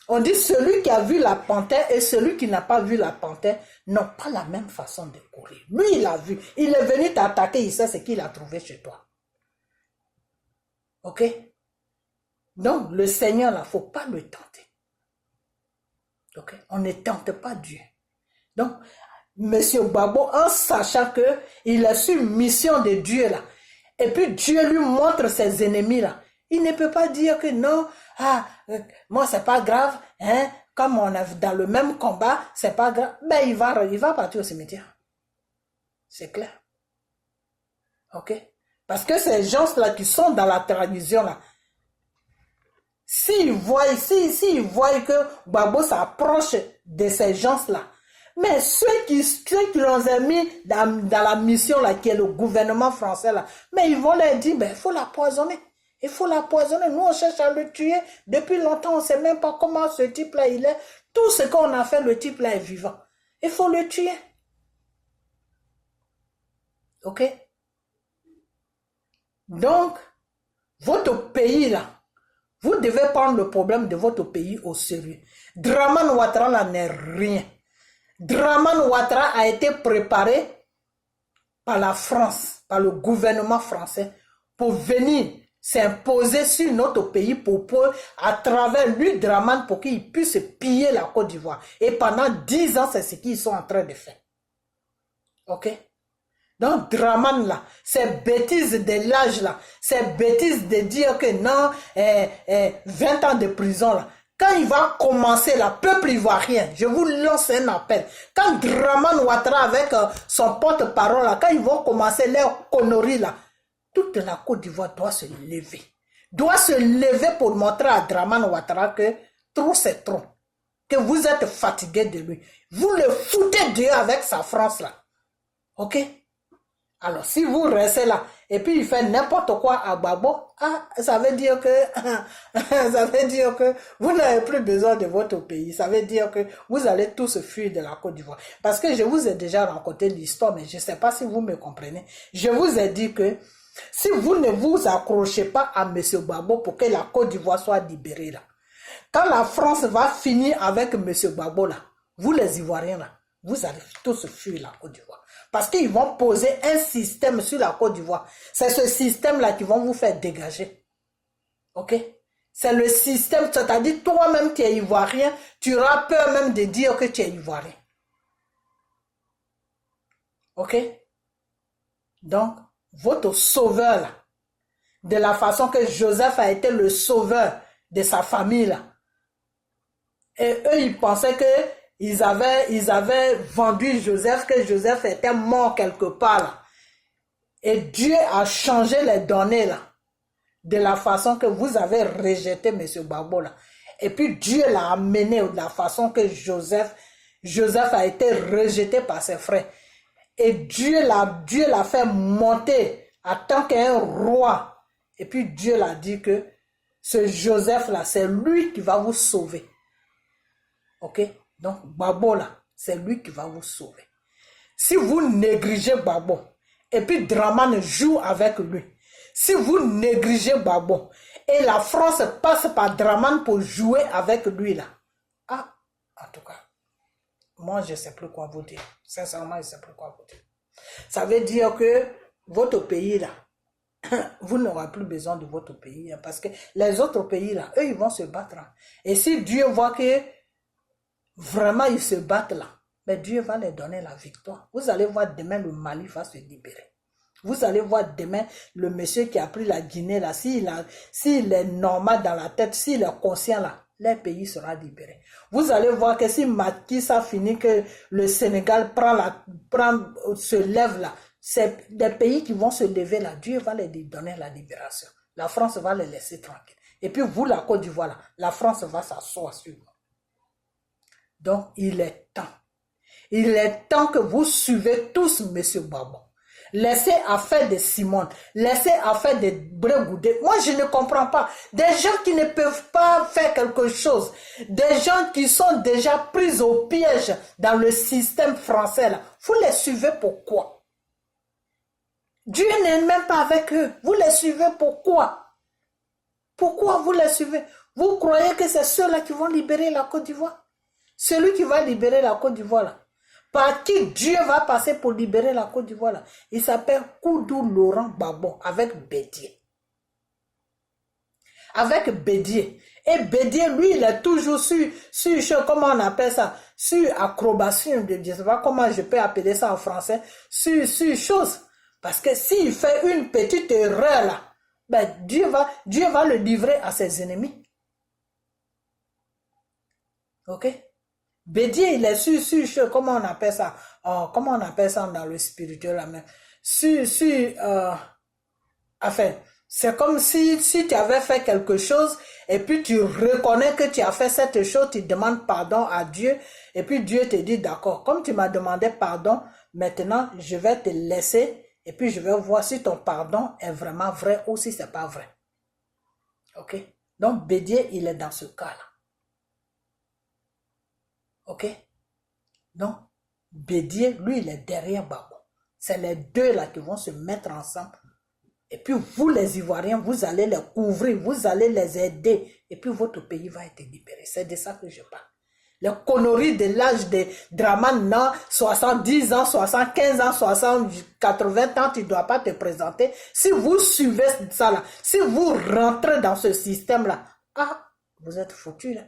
S1: On dit celui qui a vu la panthère et celui qui n'a pas vu la panthère n'ont pas la même façon de courir. Lui, il a vu. Il est venu t'attaquer, il sait ce qu'il a trouvé chez toi. Ok? Donc, le Seigneur, là, il ne faut pas le tenter. Okay? On ne tente pas Dieu. Donc, M. Gbagbo, en sachant qu'il a su une mission de Dieu, là, et puis Dieu lui montre ses ennemis, là, il ne peut pas dire que non, moi, c'est pas grave, hein, comme on est dans le même combat, c'est pas grave. Ben, il va partir au cimetière. C'est clair. Ok? Parce que ces gens-là qui sont dans la tradition, là, s'ils voient que Gbagbo s'approche de ces gens-là, mais ceux qui l'ont mis dans la mission là, qui est le gouvernement français là, mais ils vont leur dire, ben, il faut l'empoisonner. Il faut l'empoisonner. Nous, on cherche à le tuer. Depuis longtemps, on ne sait même pas comment ce type-là, il est. Tout ce qu'on a fait, le type-là est vivant. Il faut le tuer. Ok? Donc, votre pays là, vous devez prendre le problème de votre pays au sérieux. Dramane Ouattara là n'est rien. Dramane Ouattara a été préparé par la France, par le gouvernement français, pour venir s'imposer sur notre pays à travers lui, Dramane, pour qu'il puisse piller la Côte d'Ivoire. Et pendant 10 ans, c'est ce qu'ils sont en train de faire. Ok? Donc, Dramane, là, ces bêtises de l'âge, là, ces bêtises de dire que non, 20 ans de prison, là, quand il va commencer, là, peuple ivoirien, je vous lance un appel. Quand Dramane Ouattara, avec son porte-parole, là, quand ils vont commencer leur conneries, là, toute la Côte d'Ivoire doit se lever. Doit se lever pour montrer à Dramane Ouattara que trop c'est trop. Que vous êtes fatigué de lui. Vous le foutez Dieu avec sa France, là. Ok? Alors, si vous restez là, et puis il fait n'importe quoi à Gbagbo, ça veut dire que, vous n'avez plus besoin de votre pays. Ça veut dire que vous allez tous fuir de la Côte d'Ivoire. Parce que je vous ai déjà raconté l'histoire, mais je ne sais pas si vous me comprenez. Je vous ai dit que, si vous ne vous accrochez pas à M. Gbagbo pour que la Côte d'Ivoire soit libérée là, quand la France va finir avec M. Gbagbo là, vous les Ivoiriens là, vous allez tous fuir la Côte d'Ivoire. Parce qu'ils vont poser un système sur la Côte d'Ivoire. C'est ce système-là qui vont vous faire dégager. Ok? C'est le système, c'est-à-dire toi-même tu es Ivoirien, tu auras peur même de dire que tu es Ivoirien. Ok? Donc, votre sauveur là, de la façon que Joseph a été le sauveur de sa famille là. Et eux, ils pensaient que ils avaient vendu Joseph, que Joseph était mort quelque part là. Et Dieu a changé les données là, de la façon que vous avez rejeté M. Gbagbo là. Et puis Dieu l'a amené de la façon que Joseph a été rejeté par ses frères. Et Dieu l'a fait monter en tant qu'un roi. Et puis Dieu l'a dit que ce Joseph là, c'est lui qui va vous sauver. Ok? Donc, Gbagbo là, c'est lui qui va vous sauver. Si vous négligez Gbagbo, et puis Dramane joue avec lui, si vous négligez Gbagbo, et la France passe par Dramane pour jouer avec lui là, en tout cas, moi je ne sais plus quoi vous dire. Sincèrement, je ne sais plus quoi vous dire. Ça veut dire que votre pays là, vous n'aurez plus besoin de votre pays, hein, parce que les autres pays là, eux, ils vont se battre. Hein. Et si Dieu voit que vraiment, ils se battent là. Mais Dieu va les donner la victoire. Vous allez voir demain, le Mali va se libérer. Vous allez voir demain, le monsieur qui a pris la Guinée là, s'il est normal dans la tête, s'il est conscient là, le pays sera libéré. Vous allez voir que si Macky ça finit, que le Sénégal se lève là, c'est des pays qui vont se lever là. Dieu va les donner la libération. La France va les laisser tranquilles. Et puis vous, la Côte d'Ivoire là, la France va s'asseoir sur vous. Donc, il est temps. Il est temps que vous suivez tous M. Gbagbo. Laissez affaire de Simone. Laissez affaire de Brégoudé. Moi, je ne comprends pas. Des gens qui ne peuvent pas faire quelque chose. Des gens qui sont déjà pris au piège dans le système français. Là. Vous les suivez pourquoi? Dieu n'est même pas avec eux. Vous les suivez pourquoi? Pourquoi vous les suivez? Vous croyez que c'est ceux-là qui vont libérer la Côte d'Ivoire? Celui qui va libérer la Côte d'Ivoire là, par qui Dieu va passer pour libérer la Côte d'Ivoire là, il s'appelle Koudou Laurent Gbagbo avec Bédié. Avec Bédié. Et Bédié, lui, il est toujours sur comment on appelle ça, sur acrobatie, je ne sais pas comment je peux appeler ça en français, sur chose. Parce que s'il fait une petite erreur là, ben Dieu va le livrer à ses ennemis. Ok? Bédié, il est sur, comment on appelle ça? Comment on appelle ça dans le spirituel là même? Enfin, c'est comme si tu avais fait quelque chose et puis tu reconnais que tu as fait cette chose, tu demandes pardon à Dieu et puis Dieu te dit d'accord, comme tu m'as demandé pardon, maintenant je vais te laisser et puis je vais voir si ton pardon est vraiment vrai ou si c'est pas vrai. Ok? Donc Bédié, il est dans ce cas-là. Ok? Donc, Bédié, lui, il est derrière Gbagbo. C'est les deux là qui vont se mettre ensemble. Et puis, vous, les Ivoiriens, vous allez les couvrir, vous allez les aider. Et puis, votre pays va être libéré. C'est de ça que je parle. Les conneries de l'âge de Dramane, non, 70 ans, 75 ans, 80 ans, tu ne dois pas te présenter. Si vous suivez ça là, si vous rentrez dans ce système-là, vous êtes foutus là.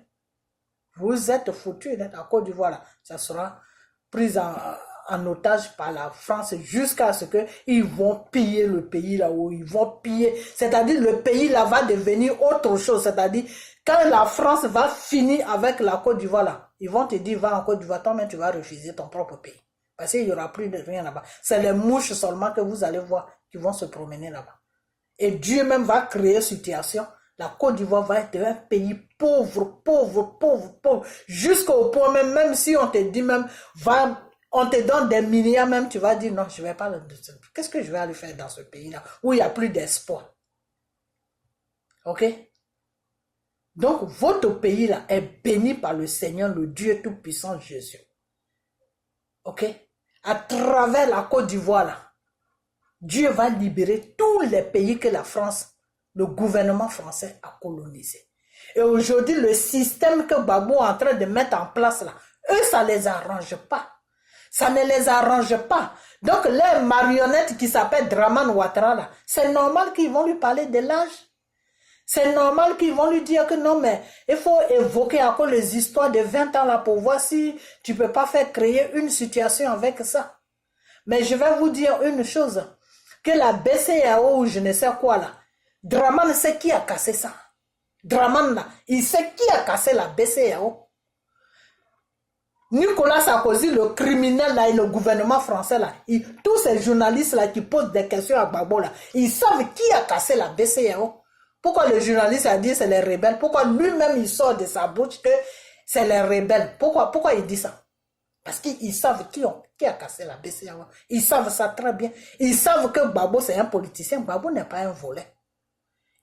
S1: Vous êtes foutus, la Côte d'Ivoire, là, ça sera pris en otage par la France jusqu'à ce qu'ils vont piller le pays là où ils vont piller. C'est-à-dire le pays là va devenir autre chose. C'est-à-dire quand la France va finir avec la Côte d'Ivoire là, ils vont te dire va en Côte d'Ivoire, toi-même tu vas refuser ton propre pays. Parce qu'il n'y aura plus de rien là-bas. C'est les mouches seulement que vous allez voir qui vont se promener là-bas. Et Dieu même va créer une situation. La Côte d'Ivoire va être un pays pauvre, jusqu'au point même si on te dit même, va On te donne des milliards même, tu vas dire non, je ne vais pas le... Qu'est-ce que je vais aller faire dans ce pays-là où il n'y a plus d'espoir? Ok? Donc, votre pays-là est béni par le Seigneur, le Dieu Tout-Puissant Jésus. Ok? À travers la Côte d'Ivoire, là, Dieu va libérer tous les pays que la France, le gouvernement français a colonisés. Et aujourd'hui, le système que Gbagbo est en train de mettre en place là, eux, ça ne les arrange pas. Ça ne les arrange pas. Donc, les marionnettes qui s'appellent Dramane Ouattara là, c'est normal qu'ils vont lui parler de l'âge. C'est normal qu'ils vont lui dire que non, mais il faut évoquer encore les histoires de 20 ans là pour voir si tu ne peux pas faire créer une situation avec ça. Mais je vais vous dire une chose, que la BCEAO ou je ne sais quoi là, Dramane sait qui a cassé ça. Dramane là, il sait qui a cassé la BCEAO. Nicolas Sarkozy, le criminel là et le gouvernement français là, tous ces journalistes là qui posent des questions à Gbagbo là, ils savent qui a cassé la BCEAO. Pourquoi le journaliste a dit c'est les rebelles? Pourquoi lui-même il sort de sa bouche que c'est les rebelles? Pourquoi il dit ça? Parce qu'ils savent qui a cassé la BCEAO. Ils savent ça très bien. Ils savent que Gbagbo c'est un politicien. Gbagbo n'est pas un voleur.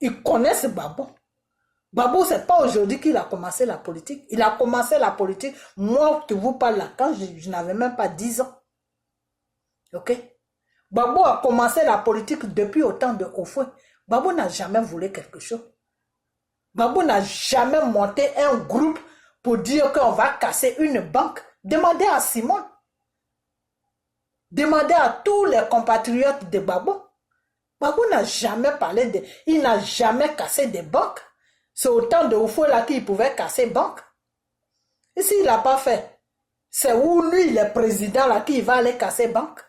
S1: Ils connaissent Gbagbo. Gbagbo, ce n'est pas aujourd'hui qu'il a commencé la politique. Il a commencé la politique, moi qui vous parle là, quand je n'avais même pas 10 ans. Ok? Gbagbo a commencé la politique depuis au temps de Houphouët. Gbagbo n'a jamais voulu quelque chose. Gbagbo n'a jamais monté un groupe pour dire qu'on va casser une banque. Demandez à Simon. Demandez à tous les compatriotes de Gbagbo. Gbagbo n'a jamais parlé de... Il n'a jamais cassé des banques. C'est au temps de Houphouët là qu'il pouvait casser banque. Et s'il n'a pas fait, c'est où lui, le président là, qui va aller casser banque.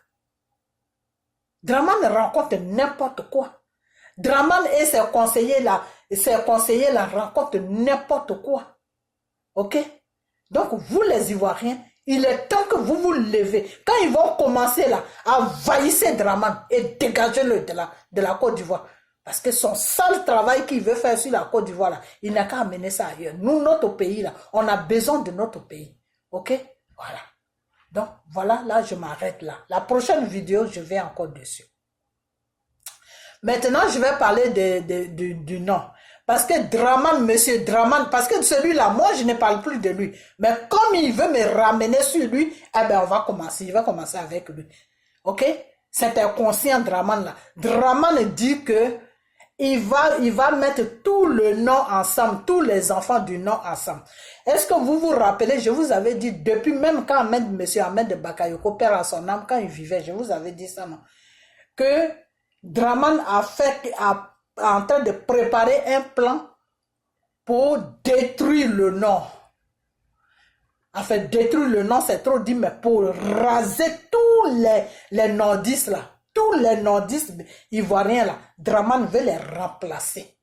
S1: Dramane rencontre n'importe quoi. Dramane et ses conseillers là rencontrent n'importe quoi. Ok? Donc vous les Ivoiriens, il est temps que vous vous levez. Quand ils vont commencer là, à envahir Dramane et dégager-le de la Côte d'Ivoire. Parce que son sale travail qu'il veut faire sur la Côte d'Ivoire là, il n'a qu'à amener ça ailleurs. Nous, notre pays là, on a besoin de notre pays. Ok? Voilà. Donc voilà, là je m'arrête là. La prochaine vidéo, je vais encore dessus. Maintenant, je vais parler du nom. Parce que Dramane, monsieur Dramane, parce que celui-là, moi, je ne parle plus de lui. Mais comme il veut me ramener sur lui, eh bien, on va commencer. Il va commencer avec lui. Ok? C'est inconscient, Dramane, là. Dramane dit que il va mettre tout le nom ensemble, tous les enfants du nom ensemble. Est-ce que vous vous rappelez, je vous avais dit, depuis même quand monsieur Ahmed Bakayoko, père à son âme, quand il vivait, je vous avais dit ça, non? Que Dramane en train de préparer un plan pour détruire le Nord. En fait, détruire le Nord, c'est trop dit, mais pour raser tous les nordistes là, tous les nordistes ivoiriens là, Dramane veut les remplacer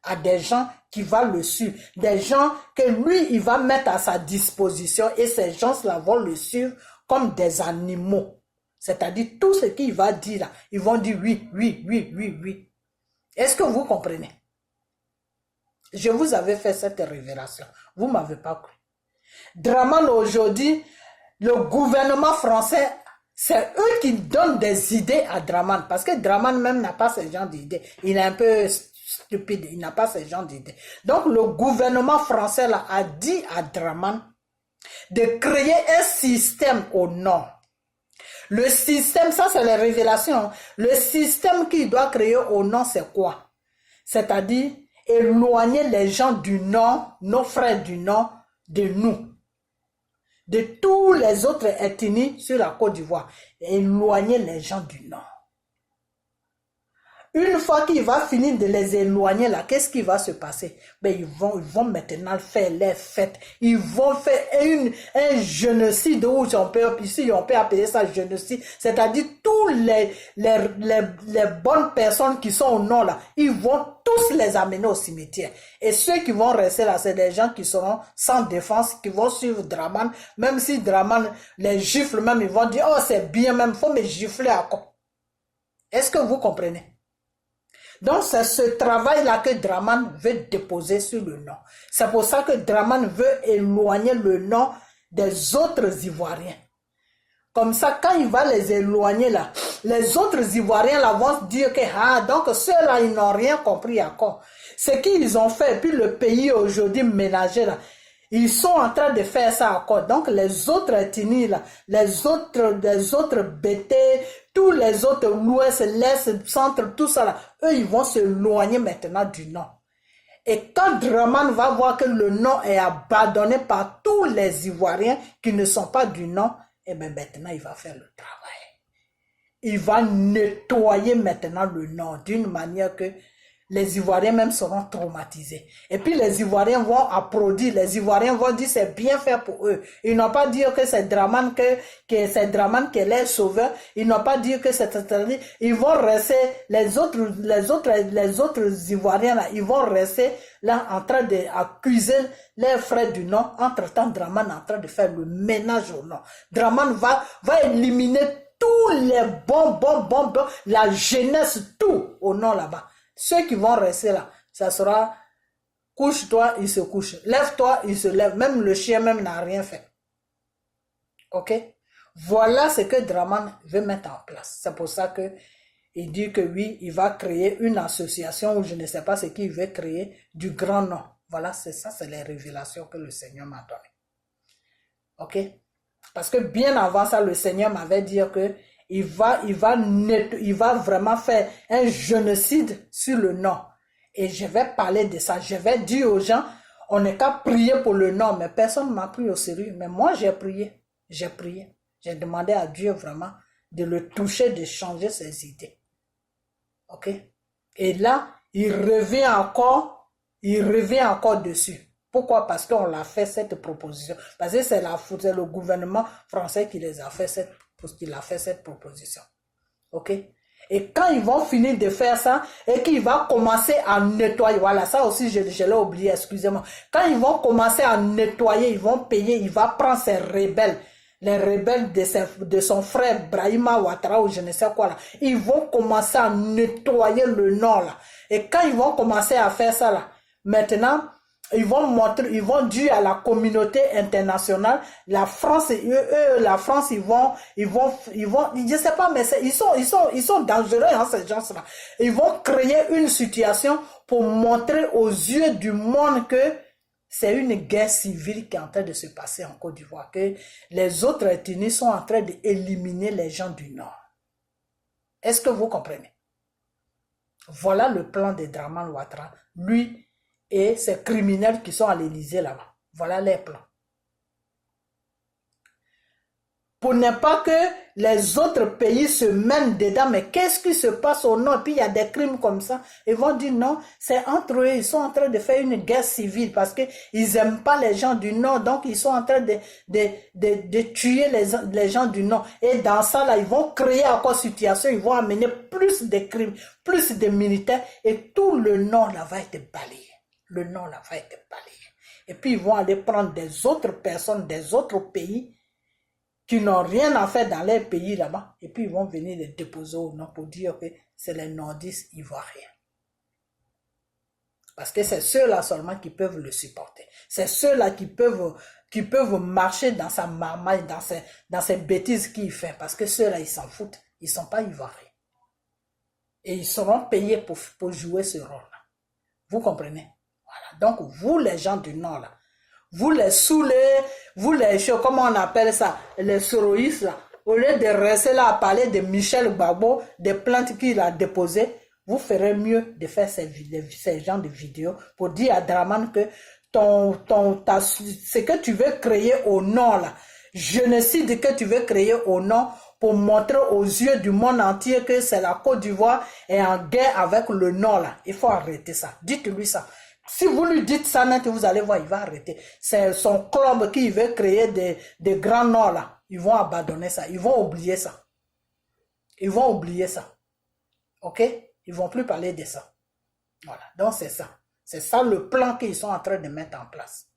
S1: à des gens qui vont le suivre, des gens que lui, il va mettre à sa disposition et ces gens-là vont le suivre comme des animaux. C'est-à-dire, tout ce qu'il va dire là, ils vont dire oui, oui, oui, oui, oui. Est-ce que vous comprenez? Je vous avais fait cette révélation. Vous ne m'avez pas cru. Dramane aujourd'hui, le gouvernement français, c'est eux qui donnent des idées à Dramane. Parce que Dramane même n'a pas ce genre d'idées. Il est un peu stupide. Il n'a pas ce genre d'idées. Donc le gouvernement français là, a dit à Dramane de créer un système au nord. Le système, ça c'est les révélations. Le système qu'il doit créer au nord, c'est quoi? C'est-à-dire éloigner les gens du nord, nos frères du nord, de nous. De tous les autres ethnies sur la Côte d'Ivoire. Éloigner les gens du nord. Une fois qu'il va finir de les éloigner là, qu'est-ce qui va se passer? Ben, ils vont maintenant faire les fêtes. Ils vont faire un génocide où ici on peut appeler ça génocide. C'est-à-dire tous les bonnes personnes qui sont au nord là, ils vont tous les amener au cimetière. Et ceux qui vont rester là, c'est des gens qui seront sans défense, qui vont suivre Dramane. Même si Dramane les gifle même, ils vont dire, oh c'est bien même, il faut me gifler encore. Est-ce que vous comprenez? Donc, c'est ce travail-là que Dramane veut déposer sur le nom. C'est pour ça que Dramane veut éloigner le nom des autres Ivoiriens. Comme ça, quand il va les éloigner là, les autres Ivoiriens là vont se dire que, ah, donc ceux-là, ils n'ont rien compris encore. Ce qu'ils ont fait, et puis le pays aujourd'hui ménagé là, ils sont en train de faire ça encore. Donc les autres ethnies là, les autres bêtés, tous les autres l'ouest, l'est, centre, tout ça là, eux, ils vont s'éloigner maintenant du nom. Et quand Draman va voir que le nom est abandonné par tous les Ivoiriens qui ne sont pas du nom, et bien maintenant il va faire le travail. Il va nettoyer maintenant le nom d'une manière que les Ivoiriens même seront traumatisés. Et puis les Ivoiriens vont applaudir, les Ivoiriens vont dire c'est bien fait pour eux. Ils n'ont pas dit que c'est Draman qui est leur sauveur. Ils n'ont pas dit que c'est... Ils vont rester, les autres Ivoiriens là, ils vont rester là en train d'accuser les frères du nom. Entre-temps, Draman est en train de faire le ménage au nom. Draman va éliminer tous les bons, la jeunesse, tout au nom là-bas. Ceux qui vont rester là, ça sera couche-toi, il se couche. Lève-toi, il se lève. Même le chien même n'a rien fait. Ok? Voilà ce que Draman veut mettre en place. C'est pour ça que il dit que oui, il va créer une association ou je ne sais pas ce qu'il veut créer du grand nom. Voilà, c'est ça, c'est les révélations que le Seigneur m'a données. Ok? Parce que bien avant ça, le Seigneur m'avait dit que il va vraiment faire un génocide sur le nom. Et je vais parler de ça. Je vais dire aux gens, on n'est qu'à prier pour le nom, mais personne ne m'a pris au sérieux. Mais moi, j'ai prié. J'ai prié. J'ai demandé à Dieu vraiment de le toucher, de changer ses idées. Ok? Et là, il revient encore dessus. Pourquoi? Parce qu'on l'a fait cette proposition. Parce que c'est le gouvernement français qui les a fait cette proposition. Ok? Et quand ils vont finir de faire ça, et qu'ils vont commencer à nettoyer, voilà, ça aussi je l'ai oublié, excusez-moi. Quand ils vont commencer à nettoyer, ils vont payer, il va prendre ses rebelles, les rebelles de son frère Brahima Ouattara ou je ne sais quoi là. Ils vont commencer à nettoyer le nord là. Et quand ils vont commencer à faire ça là, maintenant, ils vont dire à la communauté internationale, la France, la France, ils vont, je sais pas, mais ils sont dangereux, hein, ces gens-là. Ils vont créer une situation pour montrer aux yeux du monde que c'est une guerre civile qui est en train de se passer en Côte d'Ivoire, que les autres ethnies sont en train d'éliminer les gens du Nord. Est-ce que vous comprenez? Voilà le plan de Draman Ouattara. Lui, et ces criminels qui sont à l'Élysée là-bas. Voilà les plans. Pour ne pas que les autres pays se mènent dedans, mais qu'est-ce qui se passe au nord? Puis il y a des crimes comme ça. Ils vont dire non, c'est entre eux. Ils sont en train de faire une guerre civile parce qu'ils n'aiment pas les gens du nord. Donc ils sont en train de tuer les gens du nord. Et dans ça, là, ils vont créer encore situation. Ils vont amener plus de crimes, plus de militaires. Et tout le nord là va être balayé. Le nom là va être balayé. Et puis ils vont aller prendre des autres personnes, des autres pays qui n'ont rien à faire dans leur pays là-bas. Et puis ils vont venir les déposer au nom pour dire que c'est les nordistes ivoiriens. Parce que c'est ceux-là seulement qui peuvent le supporter. C'est ceux-là qui peuvent marcher dans sa marmaille, dans ses bêtises qu'il fait. Parce que ceux-là, ils s'en foutent. Ils ne sont pas ivoiriens. Et ils seront payés pour jouer ce rôle-là. Vous comprenez? Donc, vous, les gens du Nord, là, vous les saoulez, vous les, comment on appelle ça, les soroïstes, là, au lieu de rester là à parler de Michel Gbagbo, des plaintes qu'il a déposées, vous ferez mieux de faire ces genres de vidéos pour dire à Draman que ce que tu veux créer au Nord, là, génocide que tu veux créer au Nord, pour montrer aux yeux du monde entier que c'est la Côte d'Ivoire est en guerre avec le Nord, là. Il faut arrêter ça. Dites-lui ça. Si vous lui dites ça, vous allez voir, il va arrêter. C'est son club qui veut créer des grands Nords là. Ils vont abandonner ça. Ils vont oublier ça. Ils vont oublier ça. Ok? Ils vont plus parler de ça. Voilà. Donc c'est ça. C'est ça le plan qu'ils sont en train de mettre en place.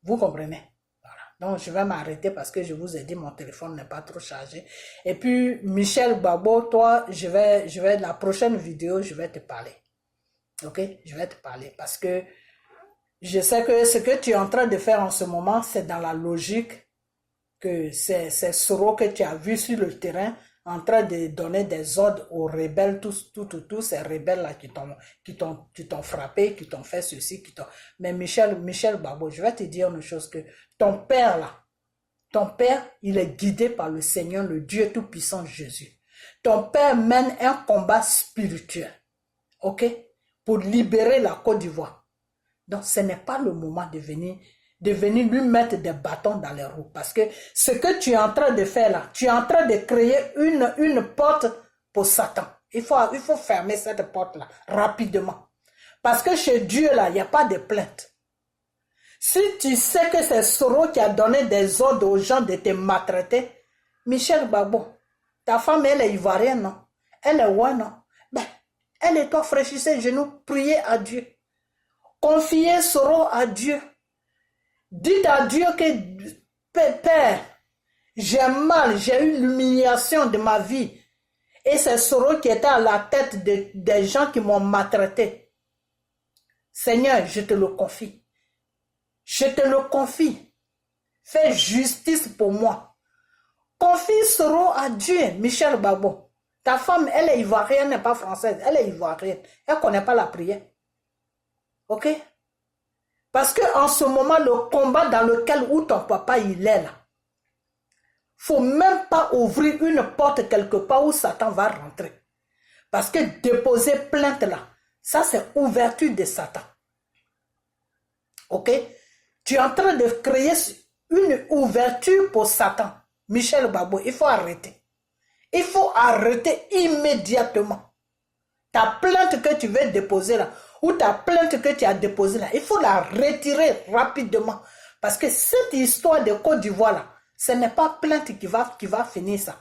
S1: Vous comprenez? Voilà. Donc je vais m'arrêter parce que je vous ai dit mon téléphone n'est pas trop chargé. Et puis Michel Gbagbo, toi, la prochaine vidéo, je vais te parler. Ok, je vais te parler parce que je sais que ce que tu es en train de faire en ce moment, c'est dans la logique que ces Soro que tu as vu sur le terrain en train de donner des ordres aux rebelles, tous ces rebelles-là qui t'ont frappé, qui t'ont fait ceci, Mais Michel Babo, je vais te dire une chose, que ton père là, ton père, il est guidé par le Seigneur, le Dieu Tout-Puissant Jésus. Ton père mène un combat spirituel, ok, pour libérer la Côte d'Ivoire. Donc, ce n'est pas le moment de venir lui mettre des bâtons dans les roues. Parce que ce que tu es en train de faire là, tu es en train de créer une porte pour Satan. Il faut fermer cette porte-là rapidement. Parce que chez Dieu là, il n'y a pas de plainte. Si tu sais que c'est Soro qui a donné des ordres aux gens de te maltraiter, Michel Babo, ta femme, elle est ivoirienne, non? Elle est ouais, non? Ben, elle et toi, fraîchissez les genoux, priez à Dieu. Confiez Soro à Dieu. Dites à Dieu que, Père, j'ai mal, j'ai eu l'humiliation de ma vie. Et c'est Soro qui était à la tête des gens qui m'ont maltraité. Seigneur, je te le confie. Je te le confie. Fais justice pour moi. Confie Soro à Dieu, Michel Babo. Ta femme, elle est ivoirienne, elle n'est pas française. Elle est ivoirienne. Elle ne connaît pas la prière. Ok? Parce qu'en ce moment, le combat dans lequel où ton papa il est là, faut même pas ouvrir une porte quelque part où Satan va rentrer. Parce que déposer plainte là, ça c'est ouverture de Satan. Ok? Tu es en train de créer une ouverture pour Satan. Michel Babo, il faut arrêter. Il faut arrêter immédiatement. Ta plainte que tu veux déposer là, ou ta plainte que tu as déposée là, il faut la retirer rapidement. Parce que cette histoire de Côte d'Ivoire là, ce n'est pas plainte qui va finir ça.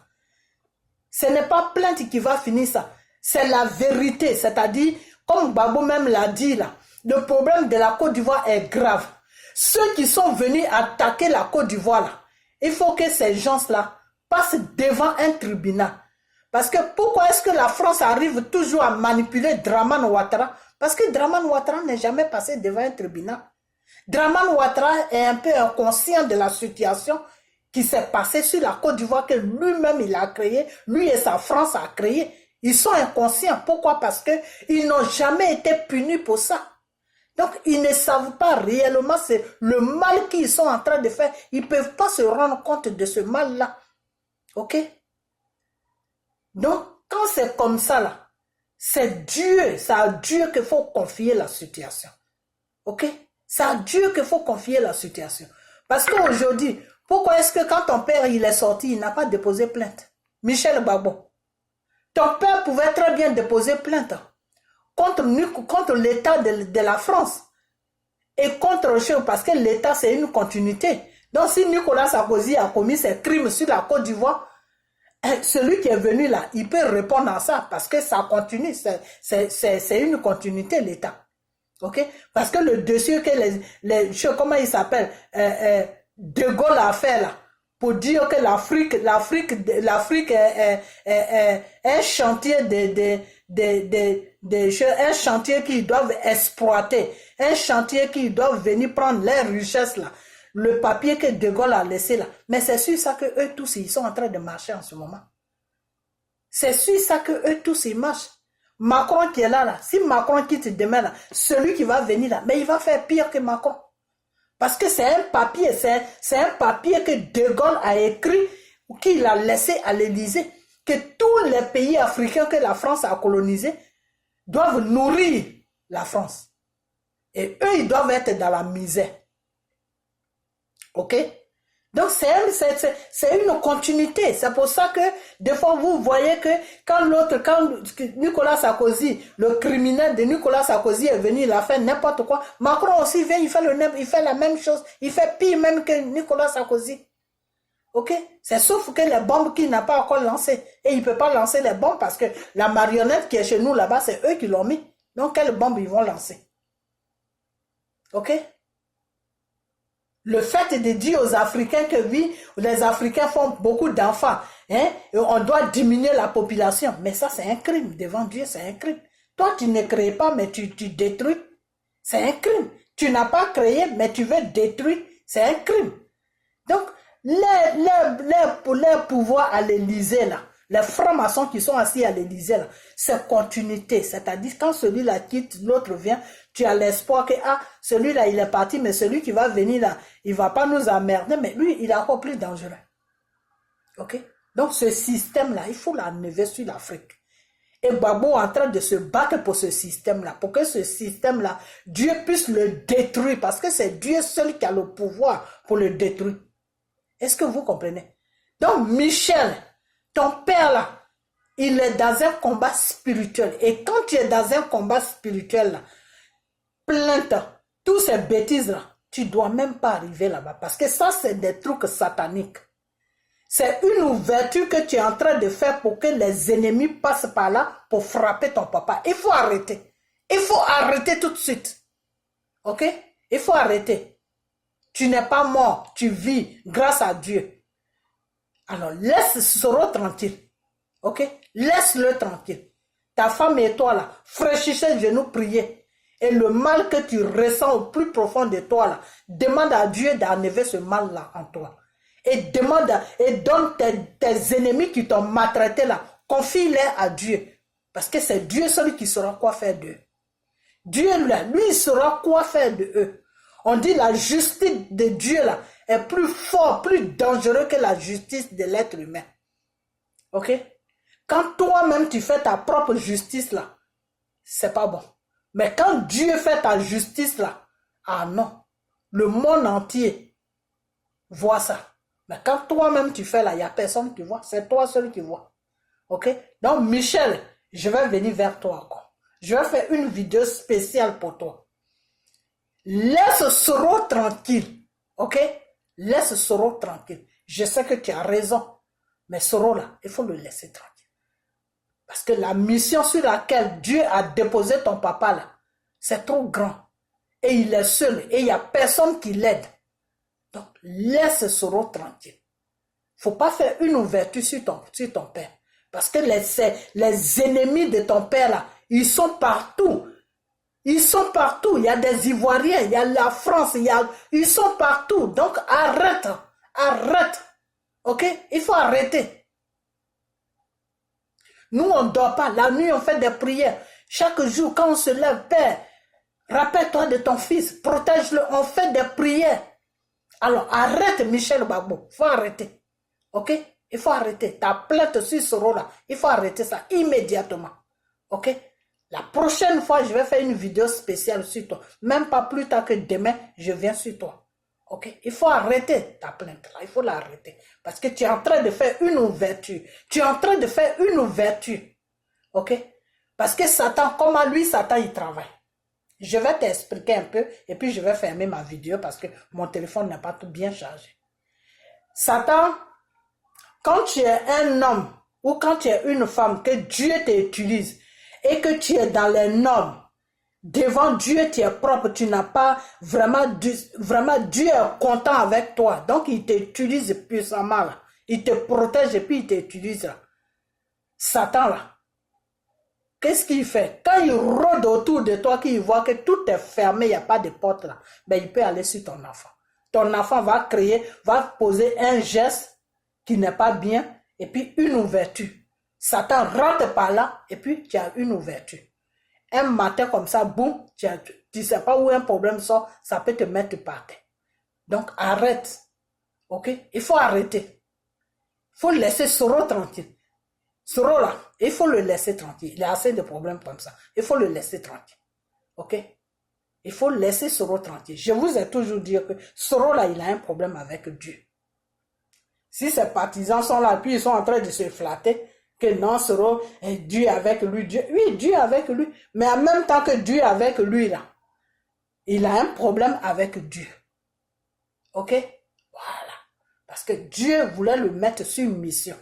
S1: Ce n'est pas plainte qui va finir ça. C'est la vérité. C'est-à-dire, comme Babo même l'a dit là, le problème de la Côte d'Ivoire est grave. Ceux qui sont venus attaquer la Côte d'Ivoire là, il faut que ces gens-là passent devant un tribunal. Parce que pourquoi est-ce que la France arrive toujours à manipuler Dramane Ouattara? Parce que Dramane Ouattara n'est jamais passé devant un tribunal. Dramane Ouattara est un peu inconscient de la situation qui s'est passée sur la Côte d'Ivoire que lui-même il a créé, lui et sa France a créé. Ils sont inconscients. Pourquoi? Parce qu'ils n'ont jamais été punis pour ça. Donc, ils ne savent pas réellement c'est le mal qu'ils sont en train de faire. Ils ne peuvent pas se rendre compte de ce mal-là. Ok? Donc, quand c'est comme ça, là, c'est Dieu, c'est à Dieu qu'il faut confier la situation. Ok? C'est à Dieu qu'il faut confier la situation. Parce qu'aujourd'hui, pourquoi est-ce que quand ton père il est sorti, il n'a pas déposé plainte? Michel Babo. Ton père pouvait très bien déposer plainte contre l'État de la France. Et contre eux, parce que l'État c'est une continuité. Donc si Nicolas Sarkozy a commis ses crimes sur la Côte d'Ivoire, celui qui est venu là, il peut répondre à ça parce que ça continue, c'est une continuité l'État. Ok? Parce que le dossier que comment il s'appelle, De Gaulle a fait là, pour dire que l'Afrique est un chantier un chantier qu'ils doivent exploiter, un chantier qu'ils doivent venir prendre les richesses là. Le papier que De Gaulle a laissé là. Mais c'est sur ça que eux tous, ils sont en train de marcher en ce moment. C'est sur ça que eux tous, ils marchent. Macron qui est là, si Macron quitte demain, là, celui qui va venir là, mais il va faire pire que Macron. Parce que c'est un papier, c'est un papier que De Gaulle a écrit, ou qu'il a laissé à l'Élysée, que tous les pays africains que la France a colonisés doivent nourrir la France. Et eux, ils doivent être dans la misère. Ok? Donc c'est une continuité. C'est pour ça que des fois vous voyez que quand Nicolas Sarkozy, le criminel de Nicolas Sarkozy est venu, il a fait n'importe quoi. Macron aussi vient, il fait la même chose. Il fait pire même que Nicolas Sarkozy. Ok? C'est sauf que les bombes qu'il n'a pas encore lancées. Et il ne peut pas lancer les bombes parce que la marionnette qui est chez nous là-bas, c'est eux qui l'ont mis. Donc quelles bombes ils vont lancer? Ok? Le fait de dire aux Africains que oui, les Africains font beaucoup d'enfants, hein, et on doit diminuer la population. Mais ça, c'est un crime. Devant Dieu, c'est un crime. Toi, tu ne crées pas, mais tu détruis. C'est un crime. Tu n'as pas créé, mais tu veux détruire. C'est un crime. Donc, les pouvoirs à l'Élysée, là, les francs-maçons qui sont assis à l'Élysée, là, c'est continuité. C'est-à-dire, quand celui-là quitte, l'autre vient, tu as l'espoir que, ah, celui-là, il est parti, mais celui qui va venir là, il ne va pas nous emmerder, mais lui, il est encore plus dangereux. OK? Donc, ce système-là, il faut l'enlever sur l'Afrique. Et Gbagbo est en train de se battre pour ce système-là, pour que ce système-là, Dieu puisse le détruire, parce que c'est Dieu seul qui a le pouvoir pour le détruire. Est-ce que vous comprenez? Donc, Michel, ton père là, il est dans un combat spirituel. Et quand tu es dans un combat spirituel là, plainte, tous ces bêtises là, tu ne dois même pas arriver là-bas, parce que ça, c'est des trucs sataniques. C'est une ouverture que tu es en train de faire pour que les ennemis passent par là pour frapper ton papa. Il faut arrêter. Il faut arrêter tout de suite. OK? Il faut arrêter. Tu n'es pas mort. Tu vis grâce à Dieu. Alors, laisse Soro tranquille. OK? Laisse-le tranquille. Ta femme et toi là, fraîchissez les genoux, priez. Et le mal que tu ressens au plus profond de toi là, demande à Dieu d'enlever ce mal là en toi. Et demande, et donne tes ennemis qui t'ont maltraité là, confie-les à Dieu. Parce que c'est Dieu seul qui saura quoi faire d'eux. Dieu là, lui, il saura quoi faire de eux. On dit la justice de Dieu là est plus forte, plus dangereuse que la justice de l'être humain. Ok? Quand toi-même tu fais ta propre justice là, c'est pas bon. Mais quand Dieu fait ta justice là, ah non, le monde entier voit ça. Mais quand toi-même tu fais là, il n'y a personne qui voit. C'est toi seul qui vois. Ok? Donc, Michel, je vais venir vers toi encore. Je vais faire une vidéo spéciale pour toi. Laisse Soro tranquille. Ok? Laisse Soro tranquille. Je sais que tu as raison. Mais Soro là, il faut le laisser tranquille. Parce que la mission sur laquelle Dieu a déposé ton papa là, c'est trop grand. Et il est seul. Et il n'y a personne qui l'aide. Donc, laisse Soro tranquille. Il ne faut pas faire une ouverture sur ton père. Parce que les ennemis de ton père, là, ils sont partout. Ils sont partout. Il y a des Ivoiriens, il y a la France, ils sont partout. Donc, arrête. Arrête. OK? Il faut arrêter. Nous, on ne dort pas. La nuit, on fait des prières. Chaque jour, quand on se lève, Père, rappelle-toi de ton fils. Protège-le. On fait des prières. Alors, arrête Michel Gbagbo. Il faut arrêter. OK? Il faut arrêter. Ta plainte sur ce rôle-là, il faut arrêter ça immédiatement. OK? La prochaine fois, je vais faire une vidéo spéciale sur toi. Même pas plus tard que demain, je viens sur toi. OK? Il faut arrêter ta plainte là. Il faut l'arrêter. Parce que tu es en train de faire une ouverture. Tu es en train de faire une ouverture. OK? Parce que Satan, comme à lui, Satan, il travaille. Je vais t'expliquer un peu et puis je vais fermer ma vidéo parce que mon téléphone n'est pas tout bien chargé. Satan, quand tu es un homme ou quand tu es une femme, que Dieu t'utilise et que tu es dans les normes, devant Dieu tu es propre, tu n'as pas vraiment Dieu est content avec toi. Donc il t'utilise puissamment là. Il te protège et puis il t'utilise là. Satan là. Qu'est-ce qu'il fait? Quand il rôde autour de toi, qu'il voit que tout est fermé, il n'y a pas de porte là, ben il peut aller sur ton enfant. Ton enfant va poser un geste qui n'est pas bien, et puis une ouverture. Satan rentre par là, et puis tu as une ouverture. Un matin comme ça, boum, tu ne sais pas où un problème sort, ça peut te mettre par terre. Donc arrête. Ok? Il faut arrêter. Il faut laisser Soro tranquille. Soro là, il faut le laisser tranquille. Il a assez de problèmes comme ça. Il faut le laisser tranquille. Ok? Il faut laisser Soro tranquille. Je vous ai toujours dit que Soro là, il a un problème avec Dieu. Si ses partisans sont là, puis ils sont en train de se flatter, que non, Soro, Dieu est avec lui. Oui, Dieu est avec lui. Mais en même temps que Dieu est avec lui là, il a un problème avec Dieu. Ok? Voilà. Parce que Dieu voulait le mettre sur une mission.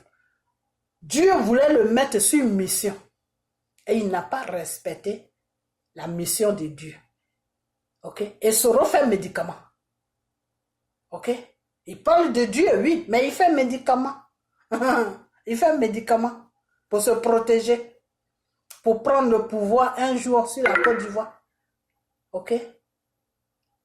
S1: Dieu voulait le mettre sur une mission. Et il n'a pas respecté la mission de Dieu. Ok? Et Soro fait médicament. Ok? Il parle de Dieu, oui, mais il fait médicament. Il fait médicament pour se protéger. Pour prendre le pouvoir un jour sur la Côte d'Ivoire. Ok?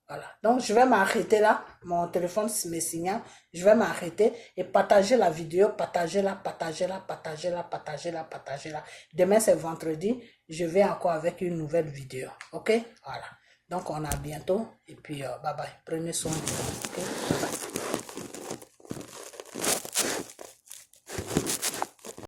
S1: Voilà. Donc, je vais m'arrêter là. Mon téléphone me signale. Je vais m'arrêter et partager la vidéo. Partagez-la, partagez-la, partagez-la, partagez-la, partagez-la. Demain, c'est vendredi. Je vais encore avec une nouvelle vidéo. OK? Voilà. Donc, on a bientôt. Et puis, bye bye. Prenez soin de vous. OK? Bye bye.